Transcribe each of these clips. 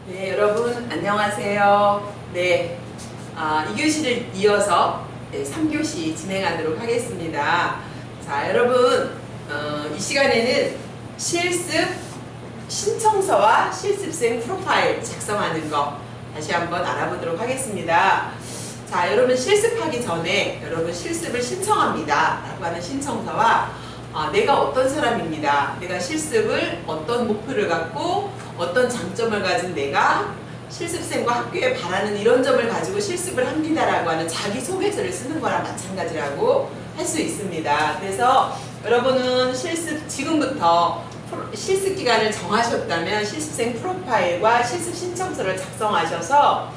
네, 여러분 안녕하세요. 네, 2교시를 이어서 3교시 진행하도록 하겠습니다. 자, 여러분 이 시간에는 실습 신청서와 실습생 프로파일 작성하는 거 다시 한번 알아보도록 하겠습니다. 자, 여러분 실습하기 전에 여러분 실습을 신청합니다 라고 하는 신청서와 내가 어떤 사람입니다. 내가 실습을 어떤 목표를 갖고 어떤 장점을 가진 내가 실습생과 학교에 바라는 이런 점을 가지고 실습을 합니다 라고 하는 자기소개서를 쓰는 거랑 마찬가지라고 할 수 있습니다. 그래서 여러분은 지금부터 실습 기간을 정하셨다면 실습생 프로파일과 실습 신청서를 작성하셔서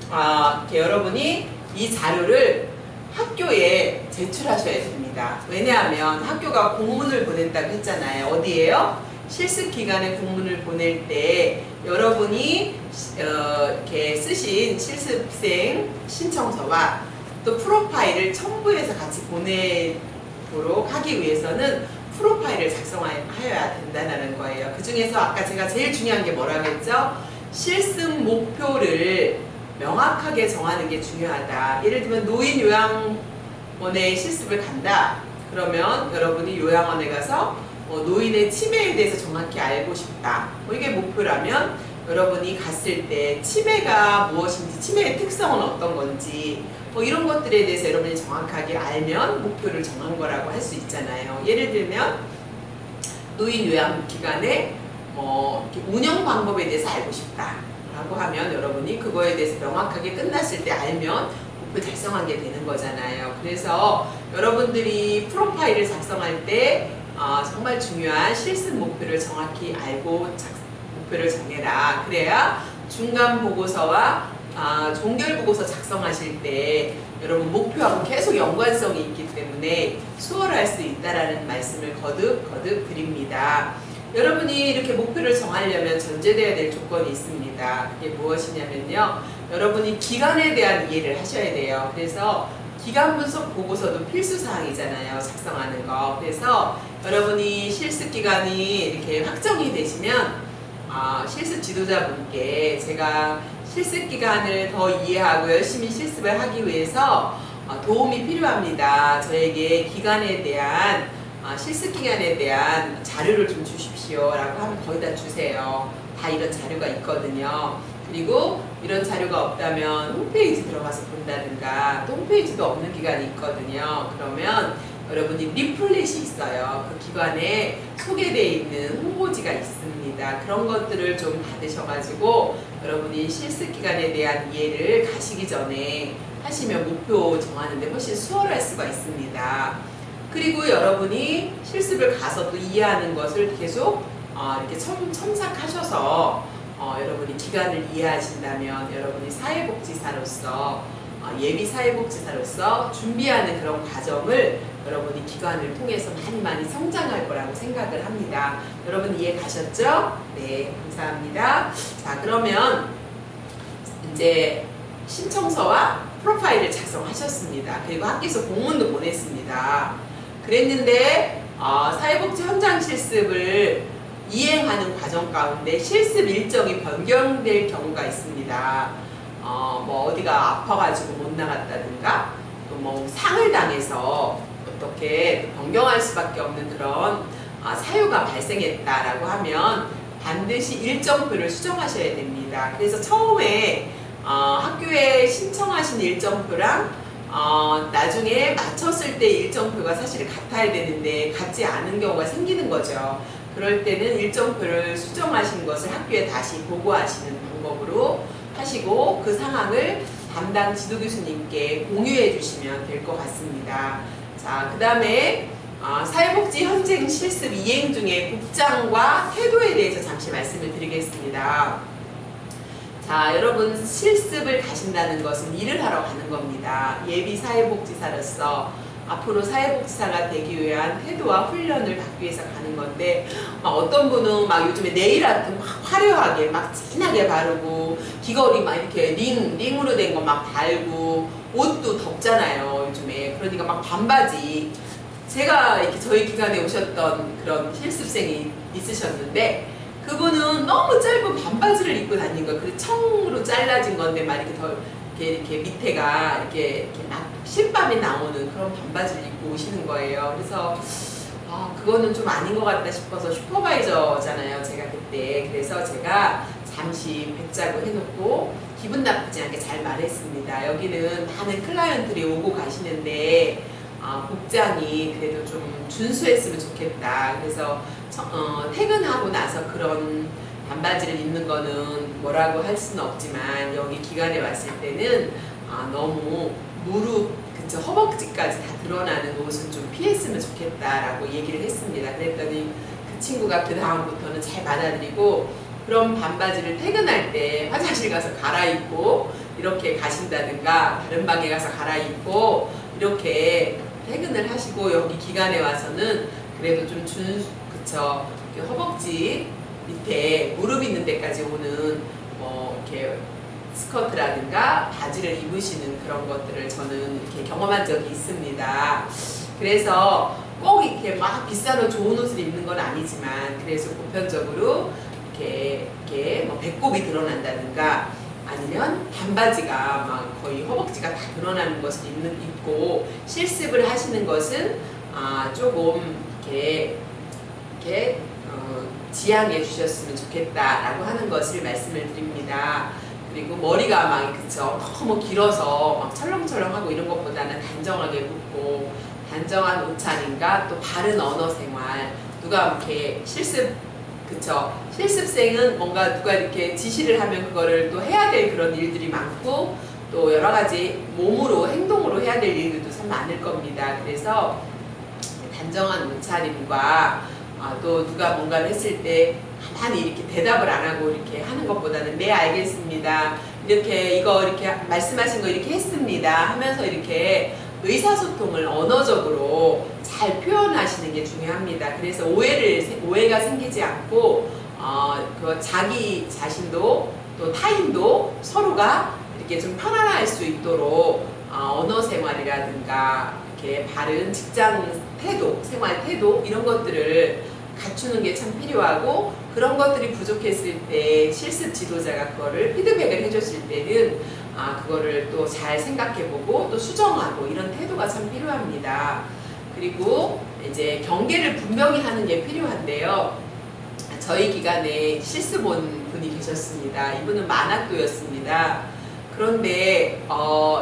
이렇게 여러분이 이 자료를 학교에 제출하셔야 됩니다. 왜냐하면 학교가 공문을 보낸다고 했잖아요. 어디에요? 실습 기간에 공문을 보낼 때 여러분이 이렇게 쓰신 실습생 신청서와 또 프로파일을 첨부해서 같이 보내도록 하기 위해서는 프로파일을 작성하여야 된다는 거예요. 그 중에서 아까 제가 제일 중요한 게 뭐라고 했죠? 실습 목표를 명확하게 정하는 게 중요하다. 예를 들면 노인 요양원에 실습을 간다. 그러면 여러분이 요양원에 가서 노인의 치매에 대해서 정확히 알고 싶다. 이게 목표라면 여러분이 갔을 때 치매가 무엇인지, 치매의 특성은 어떤 건지 이런 것들에 대해서 여러분이 정확하게 알면 목표를 정한 거라고 할 수 있잖아요. 예를 들면 노인 요양기관의 운영 방법에 대해서 알고 싶다 라고 하면 여러분이 그거에 대해서 명확하게 끝났을 때 알면 목표 달성한 게 되는 거잖아요. 그래서 여러분들이 프로파일을 작성할 때 정말 중요한 실습 목표를 정확히 알고 목표를 정해라. 그래야 중간 보고서와 종결 보고서 작성하실 때 여러분 목표하고 계속 연관성이 있기 때문에 수월할 수 있다라는 말씀을 거듭 드립니다. 여러분이 이렇게 목표를 정하려면 전제되어야 될 조건이 있습니다. 그게 무엇이냐면요. 여러분이 기간에 대한 이해를 하셔야 돼요. 그래서 기간 분석 보고서도 필수 사항이잖아요. 작성하는 거. 그래서 여러분이 실습 기간이 이렇게 확정이 되시면 실습 지도자분께 제가 실습 기간을 더 이해하고 열심히 실습을 하기 위해서 도움이 필요합니다. 저에게 기간에 대한 실습 기간에 대한 자료를 좀 주십시오 라고 하면 거의 다 주세요. 다 이런 자료가 있거든요. 그리고 이런 자료가 없다면 홈페이지 들어가서 본다든가 또 홈페이지도 없는 기간이 있거든요. 그러면 여러분이 리플렛이 있어요. 그 기관에 소개되어 있는 홍보지가 있습니다. 그런 것들을 좀 받으셔가지고 여러분이 실습 기간에 대한 이해를 가시기 전에 하시면 목표 정하는데 훨씬 수월할 수가 있습니다. 그리고 여러분이 실습을 가서 또 이해하는 것을 계속 이렇게 첨삭하셔서 여러분이 기간을 이해하신다면 여러분이 사회복지사로서 예비 사회복지사로서 준비하는 그런 과정을 여러분이 기간을 통해서 많이 성장할 거라고 생각을 합니다. 여러분 이해 가셨죠? 네, 감사합니다. 자, 그러면 이제 신청서와 프로파일을 작성하셨습니다. 그리고 학교에서 공문도 보냈습니다. 그랬는데 사회복지 현장 실습을 이행하는 과정 가운데 실습 일정이 변경될 경우가 있습니다. 어디가 아파가지고 못 나갔다든가 또 상을 당해서 어떻게 변경할 수밖에 없는 그런 사유가 발생했다라고 하면 반드시 일정표를 수정하셔야 됩니다. 그래서 처음에 학교에 신청하신 일정표랑 나중에 마쳤을 때 일정표가 사실 같아야 되는데 같지 않은 경우가 생기는 거죠. 그럴 때는 일정표를 수정하신 것을 학교에 다시 보고하시는 방법으로 하시고 그 상황을 담당 지도교수님께 공유해 주시면 될 것 같습니다. 자, 그 다음에 사회복지 현장 실습 이행 중에 복장과 태도에 대해서 잠시 말씀을 드리겠습니다. 자, 여러분 실습을 가신다는 것은 일을 하러 가는 겁니다. 예비 사회복지사로서 앞으로 사회복지사가 되기 위한 태도와 훈련을 받기 위해서 가는 건데 어떤 분은 요즘에 네일 아트 화려하게 진하게 바르고 귀걸이 이렇게 링으로 된 거 달고 옷도 덥잖아요 요즘에. 그러니까 반바지. 제가 이렇게 저희 기관에 오셨던 그런 실습생이 있으셨는데 그분은 너무 짧은 반바지 스커트를 입고 다니는 거, 그 청으로 잘라진 건데 막 이렇게 더 이렇게 밑에가 이렇게 막 실밥이 나오는 그런 반바지를 입고 오시는 거예요. 그래서 그거는 좀 아닌 것 같다 싶어서 슈퍼바이저잖아요, 제가 그때. 그래서 제가 잠시 배짜고 해놓고 기분 나쁘지 않게 잘 말했습니다. 여기는 많은 클라이언트들이 오고 가시는데 복장이 그래도 좀 준수했으면 좋겠다. 그래서 퇴근하고 나서 그런 반바지를 입는 거는 뭐라고 할 수는 없지만 여기 기간에 왔을 때는 너무 무릎, 그쵸, 허벅지까지 다 드러나는 옷은 좀 피했으면 좋겠다라고 얘기를 했습니다. 그랬더니 그 친구가 그 다음부터는 잘 받아들이고 그런 반바지를 퇴근할 때 화장실 가서 갈아입고 이렇게 가신다든가 다른 방에 가서 갈아입고 이렇게 퇴근을 하시고 여기 기간에 와서는 그래도 좀 그쵸, 허벅지 밑에 무릎 있는 데까지 오는 이렇게 스커트라든가 바지를 입으시는 그런 것들을 저는 이렇게 경험한 적이 있습니다. 그래서 꼭 이렇게 막 비싼 옷, 좋은 옷을 입는 건 아니지만 그래서 보편적으로 이렇게 뭐 배꼽이 드러난다든가 아니면 반바지가 막 거의 허벅지가 다 드러나는 것을 입고 실습을 하시는 것은 조금 이렇게 지양해 주셨으면 좋겠다라고 하는 것을 말씀을 드립니다. 그리고 머리가 막 그쵸, 너무 길어서 막 철렁철렁하고 이런 것보다는 단정하게 굽고 단정한 옷차림과 또 바른 언어 생활, 누가 이렇게 그쵸, 실습생은 뭔가 누가 이렇게 지시를 하면 그거를 또 해야 될 그런 일들이 많고 또 여러 가지 몸으로 행동으로 해야 될 일들도 참 많을 겁니다. 그래서 단정한 옷차림과 또 누가 뭔가를 했을 때 가만히 이렇게 대답을 안 하고 이렇게 하는 것보다는 네 알겠습니다, 이렇게 이렇게 말씀하신 거 이렇게 했습니다 하면서 이렇게 의사소통을 언어적으로 잘 표현하시는 게 중요합니다. 그래서 오해가 생기지 않고 자기 자신도 또 타인도 서로가 이렇게 좀 편안할 수 있도록 언어 생활이라든가 이렇게 바른 직장 태도, 생활 태도 이런 것들을 갖추는 게 참 필요하고 그런 것들이 부족했을 때 실습 지도자가 그거를 피드백을 해줬을 때는 그거를 또 잘 생각해보고 또 수정하고 이런 태도가 참 필요합니다. 그리고 이제 경계를 분명히 하는 게 필요한데요. 저희 기간에 실습 온 분이 계셨습니다. 이분은 만학도였습니다. 그런데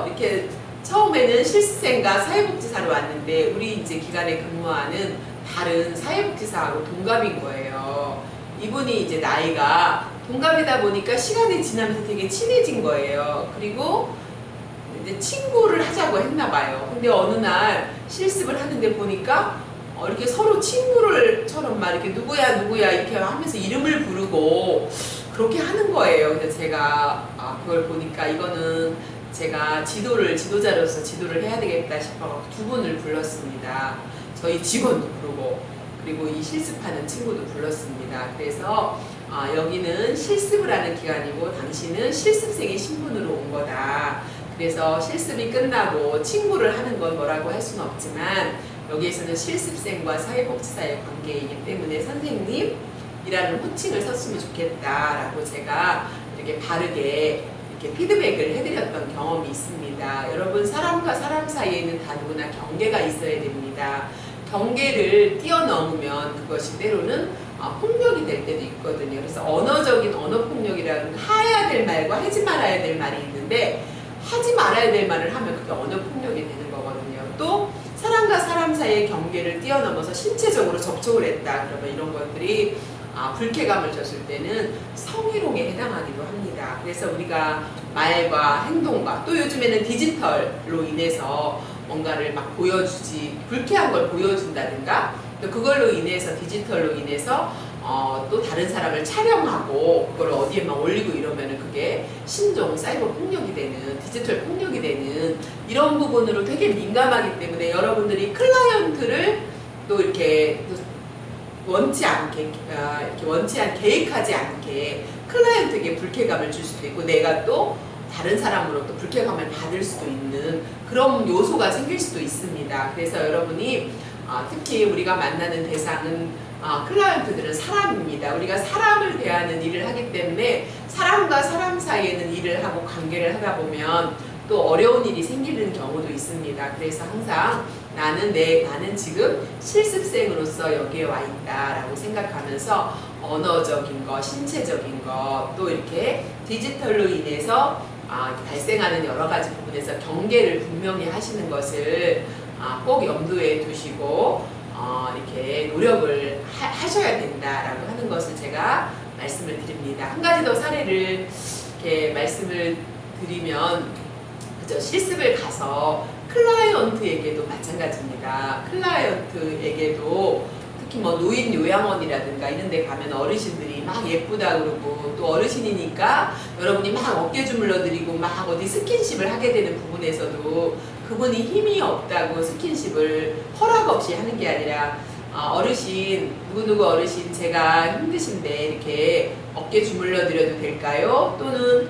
이렇게 처음에는 실습생과 사회복지사로 왔는데 우리 이제 기간에 근무하는 다른 사회복지사하고 동갑인 거예요. 이분이 이제 나이가 동갑이다 보니까 시간이 지나면서 되게 친해진 거예요. 그리고 이제 친구를 하자고 했나 봐요. 근데 어느 날 실습을 하는데 보니까 이렇게 서로 친구를처럼 막 이렇게 누구야 이렇게 하면서 이름을 부르고 그렇게 하는 거예요. 그래서 제가 그걸 보니까 이거는 제가 지도자로서 지도를 해야 되겠다 싶어 두 분을 불렀습니다. 저희 직원도 부르고 그리고 이 실습하는 친구도 불렀습니다. 그래서 여기는 실습을 하는 기간이고 당신은 실습생의 신분으로 온 거다. 그래서 실습이 끝나고 친구를 하는 건 뭐라고 할 수는 없지만 여기에서는 실습생과 사회복지사의 관계이기 때문에 선생님이라는 호칭을 썼으면 좋겠다라고 제가 이렇게 바르게 이렇게 피드백을 해드렸던 경험이 있습니다. 여러분, 사람과 사람 사이에는 다 누구나 경계가 있어야 됩니다. 경계를 뛰어넘으면 그것이 때로는 폭력이 될 때도 있거든요. 그래서 언어적인 언어폭력이라는 해야 될 말과 하지 말아야 될 말이 있는데 하지 말아야 될 말을 하면 그게 언어폭력이 되는 거거든요. 또 사람과 사람 사이의 경계를 뛰어넘어서 신체적으로 접촉을 했다. 그러면 이런 것들이 불쾌감을 줬을 때는 성희롱에 해당하기도 합니다. 그래서 우리가 말과 행동과 또 요즘에는 디지털로 인해서 뭔가를 막 불쾌한 걸 보여준다든가 또 그걸로 인해서 디지털로 인해서 또 다른 사람을 촬영하고 그걸 어디에 막 올리고 이러면은 그게 신종 사이버 폭력이 되는 디지털 폭력이 되는 이런 부분으로 되게 민감하기 때문에 여러분들이 클라이언트를 또 이렇게 원치 않게 계획하지 않게 클라이언트에게 불쾌감을 줄 수도 있고 내가 또 다른 사람으로부터 불쾌감을 받을 수도 있는 그런 요소가 생길 수도 있습니다. 그래서 여러분이 특히 우리가 만나는 대상은 클라이언트들은 사람입니다. 우리가 사람을 대하는 일을 하기 때문에 사람과 사람 사이에는 일을 하고 관계를 하다 보면 또 어려운 일이 생기는 경우도 있습니다. 그래서 항상 나는 지금 실습생으로서 여기에 와 있다라고 생각하면서 언어적인 거, 신체적인 거, 또 이렇게 디지털로 인해서 발생하는 여러 가지 부분에서 경계를 분명히 하시는 것을 꼭 염두에 두시고 이렇게 노력을 하셔야 된다라고 하는 것을 제가 말씀을 드립니다. 한 가지 더 사례를 이렇게 말씀을 드리면, 그죠? 실습을 가서 클라이언트에게도 마찬가지입니다. 클라이언트에게도 특히 뭐 노인 요양원이라든가 이런 데 가면 어르신들이 막 예쁘다 그러고, 또 어르신이니까 여러분이 막 어깨 주물러 드리고 막 어디 스킨십을 하게 되는 부분에서도 그분이 힘이 없다고 스킨십을 허락 없이 하는 게 아니라 어르신, 누구누구 어르신 제가 힘드신데 이렇게 어깨 주물러 드려도 될까요? 또는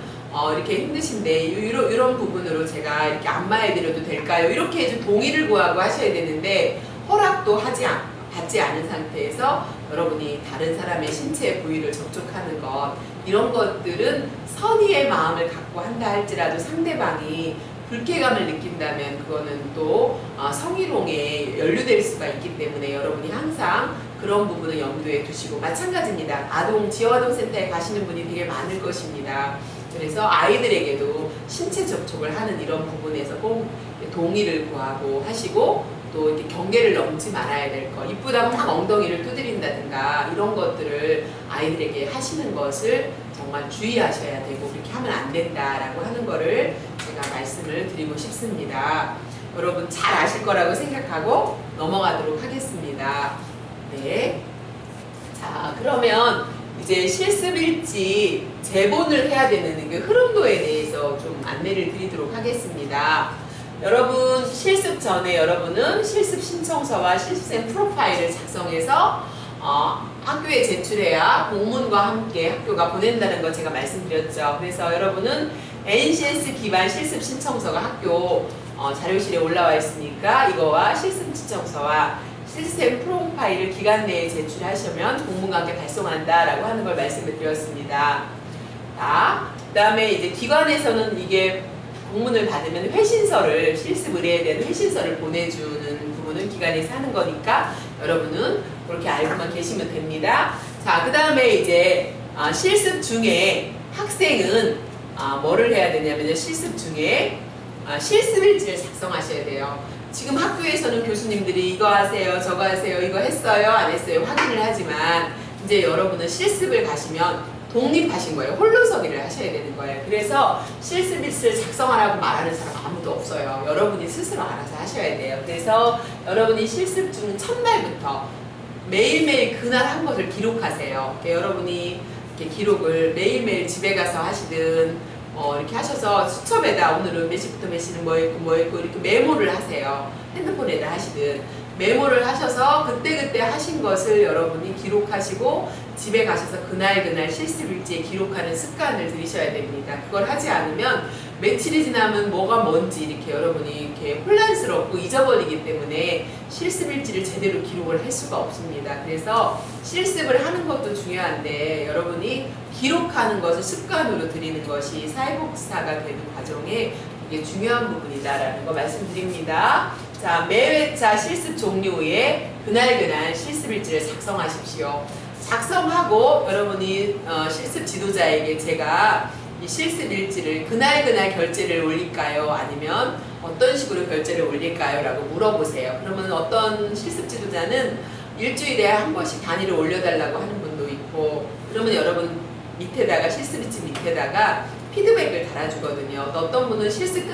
이렇게 힘드신데 이런 부분으로 제가 이렇게 안마해 드려도 될까요? 이렇게 좀 동의를 구하고 하셔야 되는데, 허락도 받지 않은 상태에서 여러분이 다른 사람의 신체 부위를 접촉하는 것, 이런 것들은 선의의 마음을 갖고 한다 할지라도 상대방이 불쾌감을 느낀다면 그거는 또 성희롱에 연루될 수가 있기 때문에 여러분이 항상 그런 부분을 염두에 두시고, 마찬가지입니다. 지역아동센터에 가시는 분이 되게 많을 것입니다. 그래서 아이들에게도 신체 접촉을 하는 이런 부분에서 꼭 동의를 구하고 하시고, 또 이렇게 경계를 넘지 말아야 될 것, 이쁘다고 막 엉덩이를 두드린다든가 이런 것들을 아이들에게 하시는 것을 정말 주의하셔야 되고, 그렇게 하면 안 된다라고 하는 거를 제가 말씀을 드리고 싶습니다. 여러분 잘 아실 거라고 생각하고 넘어가도록 하겠습니다. 네. 자, 그러면 이제 실습일지 제본을 해야 되는 그 흐름도에 대해서 좀 안내를 드리도록 하겠습니다. 여러분 실습 전에 여러분은 실습 신청서와 실습생 프로파일을 작성해서 학교에 제출해야 공문과 함께 학교가 보낸다는 걸 제가 말씀드렸죠. 그래서 여러분은 NCS 기반 실습 신청서가 학교 자료실에 올라와 있으니까 이거와 실습 신청서와 실습생 프로파일을 기간 내에 제출하시면 공문과 함께 발송한다라고 하는 걸 말씀을 드렸습니다. 그 다음에 이제 기관에서는 이게 공문을 받으면 회신서를, 실습 의뢰에 대한 회신서를 보내주는 부분은 기관에서 하는 거니까 여러분은 그렇게 알고만 계시면 됩니다. 자, 그 다음에 이제 실습 중에 학생은 뭐를 해야 되냐면요. 실습 중에 실습일지를 작성하셔야 돼요. 지금 학교에서는 교수님들이 이거 하세요, 저거 하세요, 이거 했어요, 안 했어요 확인을 하지만, 이제 여러분은 실습을 가시면 독립하신 거예요. 홀로서기를 하셔야 되는 거예요. 그래서 실습일지를 작성하라고 말하는 사람 아무도 없어요. 여러분이 스스로 알아서 하셔야 돼요. 그래서 여러분이 실습 중 첫날부터 매일매일 그날 한 것을 기록하세요. 여러분이 이렇게 기록을 매일매일 집에 가서 하시든 이렇게 하셔서 수첩에다 오늘은 몇 시부터 몇 시는 뭐 했고 이렇게 메모를 하세요. 핸드폰에다 하시든 메모를 하셔서 그때그때 하신 것을 여러분이 기록하시고 집에 가셔서 그날 실습일지에 기록하는 습관을 들이셔야 됩니다. 그걸 하지 않으면 며칠이 지나면 뭐가 뭔지 이렇게 여러분이 이렇게 혼란스럽고 잊어버리기 때문에 실습일지를 제대로 기록을 할 수가 없습니다. 그래서 실습을 하는 것도 중요한데 여러분이 기록하는 것을 습관으로 들이는 것이 사회복지사가 되는 과정에 이게 중요한 부분이다라는 거 말씀드립니다. 자, 매회차 실습 종료 후에 그날 실습일지를 작성하십시오. 작성하고 여러분이 실습 지도자에게 제가 이 실습일지를 그날 결제를 올릴까요? 아니면 어떤 식으로 결제를 올릴까요? 라고 물어보세요. 그러면 어떤 실습 지도자는 일주일에 한 번씩 단위를 올려달라고 하는 분도 있고, 그러면 여러분 밑에다가 실습일지 밑에다가 피드백을 달아주거든요. 또 어떤 분은 실습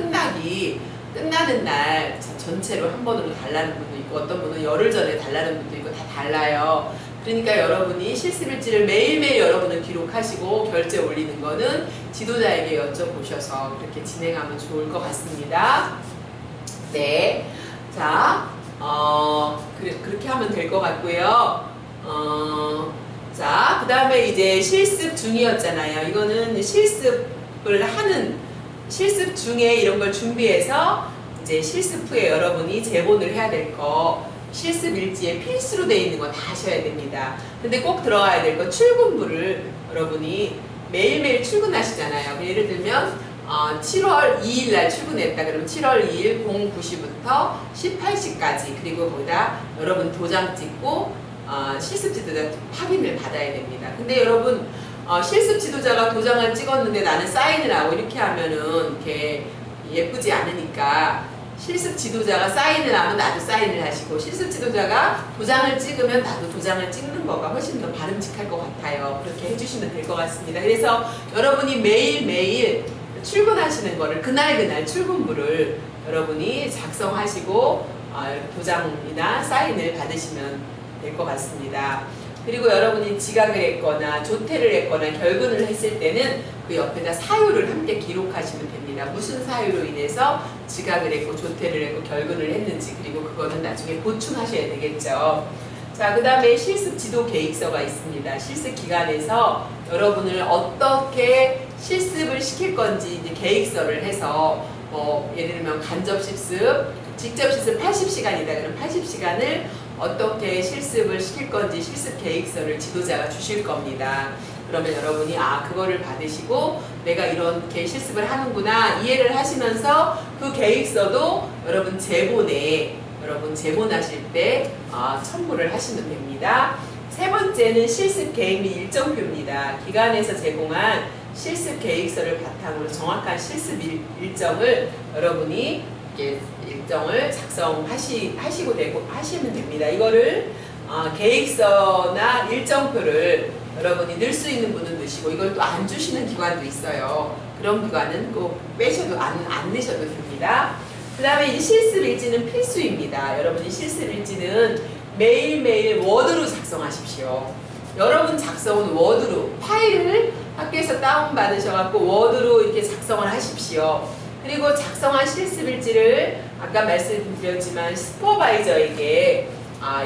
끝나는 날 전체로 한 번으로 달라는 분도 있고, 어떤 분은 열흘 전에 달라는 분도 있고, 다 달라요. 그러니까 여러분이 실습일지를 매일매일 여러분은 기록하시고 결제 올리는 거는 지도자에게 여쭤보셔서 그렇게 진행하면 좋을 것 같습니다. 네. 자, 그렇게 하면 될 것 같고요. 자, 그 다음에 이제 실습 중이었잖아요. 이거는 실습 중에 이런 걸 준비해서 이제 실습 후에 여러분이 제본을 해야 될 거, 실습 일지에 필수로 되어 있는 거 다 하셔야 됩니다. 근데 꼭 들어가야 될 거, 출근부를 여러분이 매일매일 출근하시잖아요. 예를 들면 7월 2일 날 출근했다. 그러면 7월 2일 09시부터 18시까지 그리고 거기다 여러분 도장 찍고 실습 지도자 확인을 받아야 됩니다. 근데 여러분 실습 지도자가 도장을 찍었는데 나는 사인을 하고 이렇게 하면은 이렇게 예쁘지 않으니까 실습 지도자가 사인을 하면 나도 사인을 하시고 실습 지도자가 도장을 찍으면 나도 도장을 찍는 거가 훨씬 더 바람직할 것 같아요. 그렇게 해주시면 될 것 같습니다. 그래서 여러분이 매일매일 출근하시는 거를 그날 출근부를 여러분이 작성하시고 도장이나 사인을 받으시면 될 것 같습니다. 그리고 여러분이 지각을 했거나 조퇴를 했거나 결근을 했을 때는 그 옆에다 사유를 함께 기록하시면 됩니다. 무슨 사유로 인해서 지각을 했고 조퇴를 했고 결근을 했는지 그리고 그거는 나중에 보충하셔야 되겠죠. 자, 그 다음에 실습 지도 계획서가 있습니다. 실습 기간에서 여러분을 어떻게 실습을 시킬 건지 이제 계획서를 해서 예를 들면 간접 실습, 직접 실습 80시간이다. 그럼 80시간을 어떻게 실습을 시킬 건지 실습 계획서를 지도자가 주실 겁니다. 그러면 여러분이 그거를 받으시고 내가 이렇게 실습을 하는구나 이해를 하시면서 그 계획서도 여러분 여러분 제본하실 때 첨부를 하시면 됩니다. 세 번째는 실습 계획 및 일정표입니다. 기관에서 제공한 실습 계획서를 바탕으로 정확한 실습 일정을 여러분이 일정을 작성하시고 하시면 됩니다. 이거를 계획서나 일정표를 여러분이 넣을 수 있는 분은 넣으시고 이걸 또 안 주시는 기관도 있어요. 그런 기관은 꼭 빼셔도 안 넣으셔도 됩니다. 그 다음에 이제 실습 일지는 필수입니다. 여러분이 실습 일지는 매일매일 워드로 작성하십시오. 여러분 작성은 워드로 파일을 학교에서 다운받으셔갖고 워드로 이렇게 작성을 하십시오. 그리고 작성한 실습일지를 아까 말씀드렸지만 슈퍼바이저에게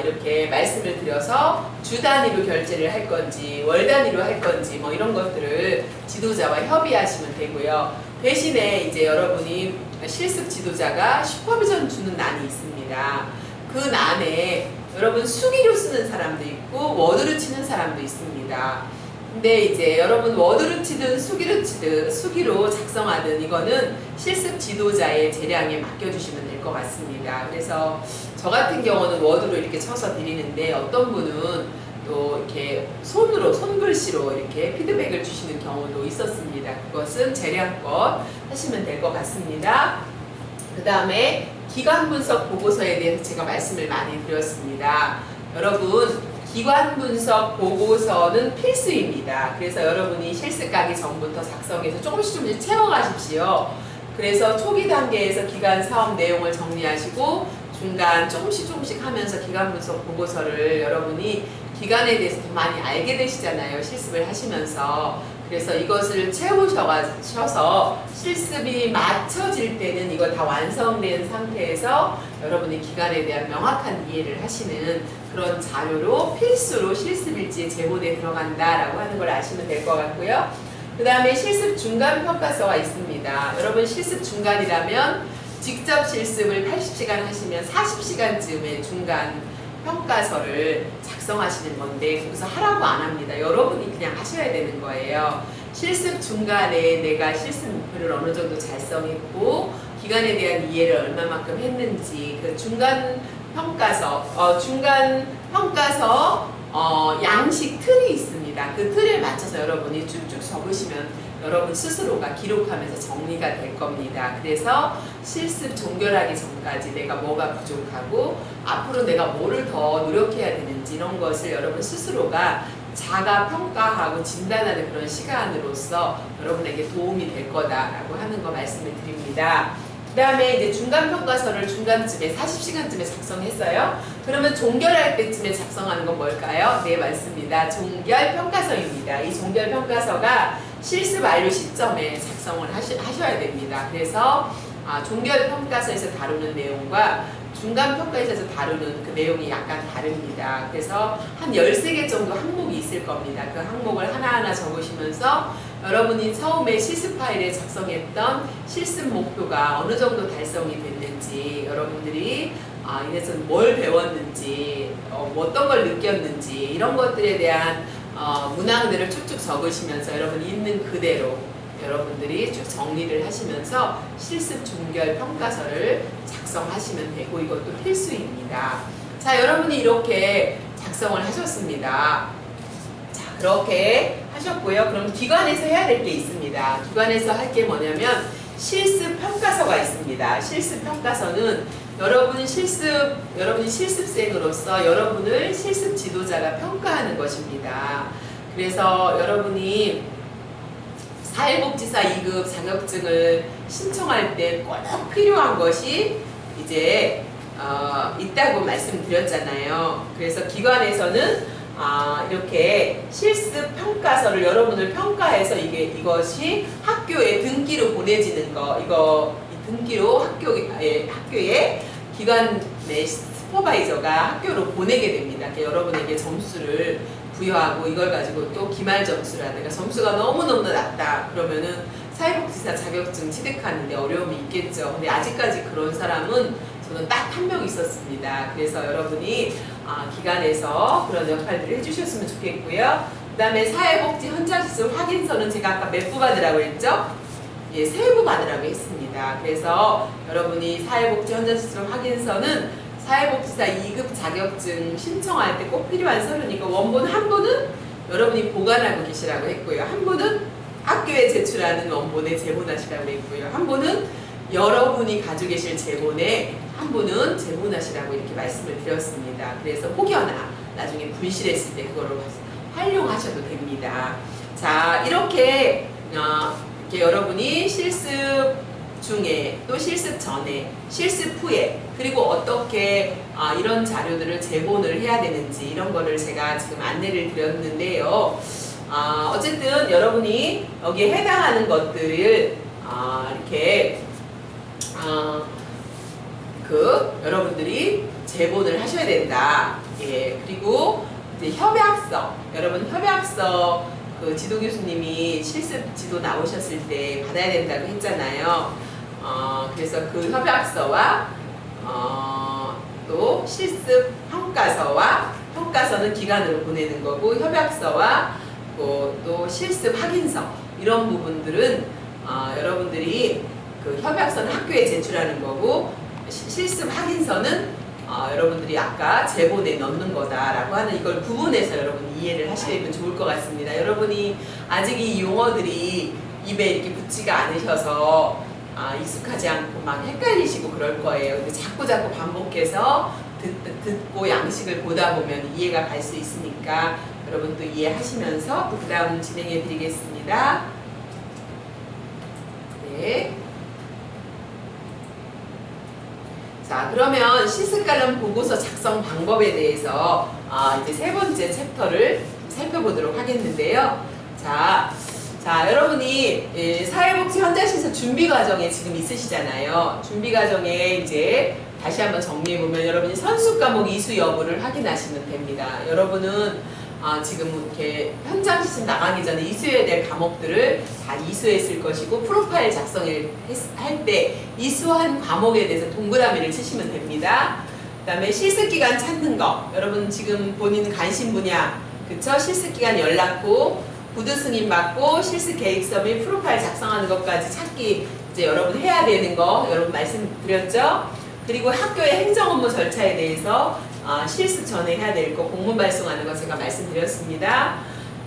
이렇게 말씀을 드려서 주 단위로 결제를 할 건지 월 단위로 할 건지 뭐 이런 것들을 지도자와 협의하시면 되고요. 대신에 이제 여러분이 실습 지도자가 슈퍼비전 주는 난이 있습니다. 그 난에 여러분 수기로 쓰는 사람도 있고 워드로 치는 사람도 있습니다. 근데 이제 여러분 워드로 치든 수기로 치든 수기로 작성하든 이거는 실습 지도자의 재량에 맡겨주시면 될 것 같습니다. 그래서 저 같은 경우는 워드로 이렇게 쳐서 드리는데 어떤 분은 또 이렇게 손글씨로 이렇게 피드백을 주시는 경우도 있었습니다. 그것은 재량껏 하시면 될 것 같습니다. 그 다음에 기관 분석 보고서에 대해서 제가 말씀을 많이 드렸습니다. 여러분 기관 분석 보고서는 필수입니다. 그래서 여러분이 실습 가기 전부터 작성해서 조금씩 채워가십시오. 그래서 초기 단계에서 기관 사업 내용을 정리하시고 중간 조금씩 하면서 기관 분석 보고서를 여러분이 기관에 대해서 더 많이 알게 되시잖아요. 실습을 하시면서. 그래서 이것을 채우셔서 실습이 맞춰질 때는 이거 다 완성된 상태에서 여러분이 기관에 대한 명확한 이해를 하시는 그런 자료로 필수로 실습일지에 제본에 들어간다라고 하는 걸 아시면 될 것 같고요. 그 다음에 실습 중간 평가서가 있습니다. 여러분 실습 중간이라면 직접 실습을 80시간 하시면 40시간쯤에 중간 평가서를 작성하시는 건데 거기서 하라고 안 합니다. 여러분이 그냥 하셔야 되는 거예요. 실습 중간에 내가 실습 목표를 어느 정도 달성했고 기간에 대한 이해를 얼마만큼 했는지 그 중간 평가서 양식 틀이 있습니다. 그 틀에 맞춰서 여러분이 쭉쭉 적으시면 여러분 스스로가 기록하면서 정리가 될 겁니다. 그래서 실습 종결하기 전까지 내가 뭐가 부족하고 앞으로 내가 뭐를 더 노력해야 되는지 이런 것을 여러분 스스로가 자가 평가하고 진단하는 그런 시간으로서 여러분에게 도움이 될 거다라고 하는 거 말씀을 드립니다. 그 다음에 이제 중간평가서를 중간쯤에 40시간쯤에 작성했어요. 그러면 종결할 때쯤에 작성하는 건 뭘까요? 네, 맞습니다. 종결평가서입니다. 이 종결평가서가 실습 완료 시점에 작성을 하셔야 됩니다. 그래서 종결평가서에서 다루는 내용과 중간평가에서 다루는 그 내용이 약간 다릅니다. 그래서 한 13개 정도 항목이 있을 겁니다. 그 항목을 하나하나 적으시면서 여러분이 처음에 실습 파일에 작성했던 실습 목표가 어느 정도 달성이 됐는지 여러분들이 이래서 뭘 배웠는지 어떤 걸 느꼈는지 이런 것들에 대한 문항들을 쭉쭉 적으시면서 여러분이 있는 그대로 여러분들이 쭉 정리를 하시면서 실습 종결 평가서를 작성하시면 되고 이것도 필수입니다. 자, 여러분이 이렇게 작성을 하셨습니다. 자, 그렇게 하셨고요. 그럼 기관에서 해야 될 게 있습니다. 기관에서 할 게 뭐냐면 실습 평가서가 있습니다. 실습 평가서는 여러분이 실습생으로서 여러분을 실습 지도자가 평가하는 것입니다. 그래서 여러분이 사회복지사 2급 자격증을 신청할 때 꼭 필요한 것이 이제 있다고 말씀드렸잖아요. 그래서 기관에서는 이렇게 실습 평가서를 여러분을 평가해서 이것이 학교에 등기로 보내지는 거, 이 등기로 학교에 기관 내 슈퍼바이저가 학교로 보내게 됩니다. 여러분에게 점수를 부여하고 이걸 가지고 또 기말 점수라든가 점수가 너무너무 낮다 그러면은 사회복지사 자격증 취득하는데 어려움이 있겠죠. 근데 아직까지 그런 사람은 저는 딱 한 명 있었습니다. 그래서 여러분이 기관에서 그런 역할들을 해주셨으면 좋겠고요. 그 다음에 사회복지 현장시설 확인서는 제가 아까 몇 부 받으라고 했죠? 예, 3부 받으라고 했습니다. 그래서 여러분이 사회복지 현장시설 확인서는 사회복지사 2급 자격증 신청할 때 꼭 필요한 서류니까 원본 한 부는 여러분이 보관하고 계시라고 했고요. 한 부는 학교에 제출하는 원본에 제본하시라고 했고요. 한 부는 여러분이 가지고 계실 제본에 한 부는 제본하시라고 이렇게 말씀을 드렸습니다. 그래서 혹여나 나중에 분실했을 때 그거를 활용하셔도 됩니다. 자, 이렇게 여러분이 실습 중에 또 실습 전에 실습 후에 그리고 어떻게 이런 자료들을 제본을 해야 되는지 이런 거를 제가 지금 안내를 드렸는데요. 어쨌든 여러분이 여기에 해당하는 것들을 이렇게 여러분들이 제본을 하셔야 된다. 예, 그리고 이제 협약서, 여러분 협약서 지도 교수님이 실습 지도 나오셨을 때 받아야 된다고 했잖아요. 그래서 그 협약서와 또 실습 평가서와 평가서는 기관으로 보내는 거고 협약서와 또 실습 확인서 이런 부분들은 여러분들이 그 협약서는 학교에 제출하는 거고 실습 확인서는 여러분들이 아까 제본에 넣는 거다라고 하는 이걸 구분해서 여러분이 이해를 하시면 좋을 것 같습니다. 여러분이 아직 이 용어들이 입에 이렇게 붙지가 않으셔서 익숙하지 않고 막 헷갈리시고 그럴 거예요. 근데 자꾸 반복해서 듣고 양식을 보다 보면 이해가 갈 수 있으니까 여러분 또 이해하시면서 또 그 다음 진행해 드리겠습니다. 네. 자, 그러면 실습 관련 보고서 작성 방법에 대해서 이제 3번째 챕터를 살펴보도록 하겠는데요. 자, 여러분이 사회복지 현장시설 준비 과정에 지금 있으시잖아요. 준비 과정에 이제 다시 한번 정리해보면 여러분이 선수 과목 이수 여부를 확인하시면 됩니다. 여러분은 지금 이렇게 현장시설 나가기 전에 이수해야 될 과목들을 다 이수했을 것이고 프로파일 작성을 할 때 이수한 과목에 대해서 동그라미를 치시면 됩니다. 그 다음에 실습기간 찾는 거, 여러분 지금 본인 관심 분야, 그쵸? 실습기간 연락후, 구두 승인 받고 실습 계획서 및 프로파일 작성하는 것까지 찾기 이제 여러분 해야 되는 거 여러분 말씀드렸죠? 그리고 학교의 행정 업무 절차에 대해서 실습 전에 해야 될 거 공문 발송하는 거 제가 말씀드렸습니다.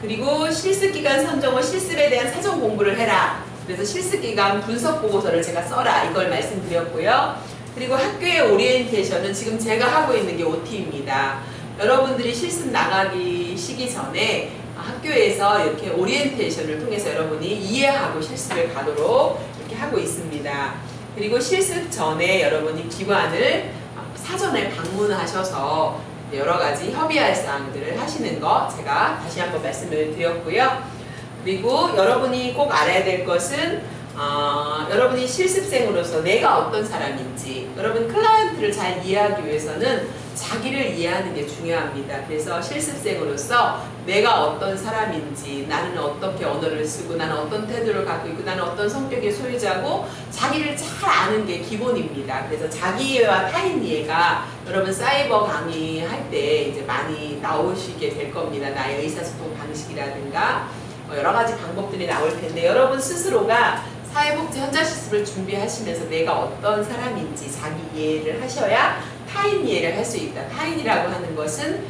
그리고 실습기간 선정 후 실습에 대한 사전 공부를 해라. 그래서 실습기간 분석 보고서를 제가 써라. 이걸 말씀드렸고요. 그리고 학교의 오리엔테이션은 지금 제가 하고 있는 게 OT입니다. 여러분들이 실습 나가기 시기 전에 학교에서 이렇게 오리엔테이션을 통해서 여러분이 이해하고 실습을 가도록 이렇게 하고 있습니다. 그리고 실습 전에 여러분이 기관을 사전에 방문하셔서 여러 가지 협의할 사항들을 하시는 거 제가 다시 한번 말씀을 드렸고요. 그리고 여러분이 꼭 알아야 될 것은 여러분이 실습생으로서 내가 어떤 사람인지 여러분 클라이언트를 잘 이해하기 위해서는 자기를 이해하는 게 중요합니다. 그래서 실습생으로서 내가 어떤 사람인지, 나는 어떻게 언어를 쓰고, 나는 어떤 태도를 갖고 있고, 나는 어떤 성격의 소유자고, 자기를 잘 아는 게 기본입니다. 그래서 자기 이해와 타인 이해가 여러분 사이버 강의할 때 이제 많이 나오시게 될 겁니다. 나의 의사소통 방식이라든가 여러 가지 방법들이 나올 텐데, 여러분 스스로가 사회복지 현장 실습을 준비하시면서 내가 어떤 사람인지 자기 이해를 하셔야 타인 이해를 할 수 있다. 타인이라고 하는 것은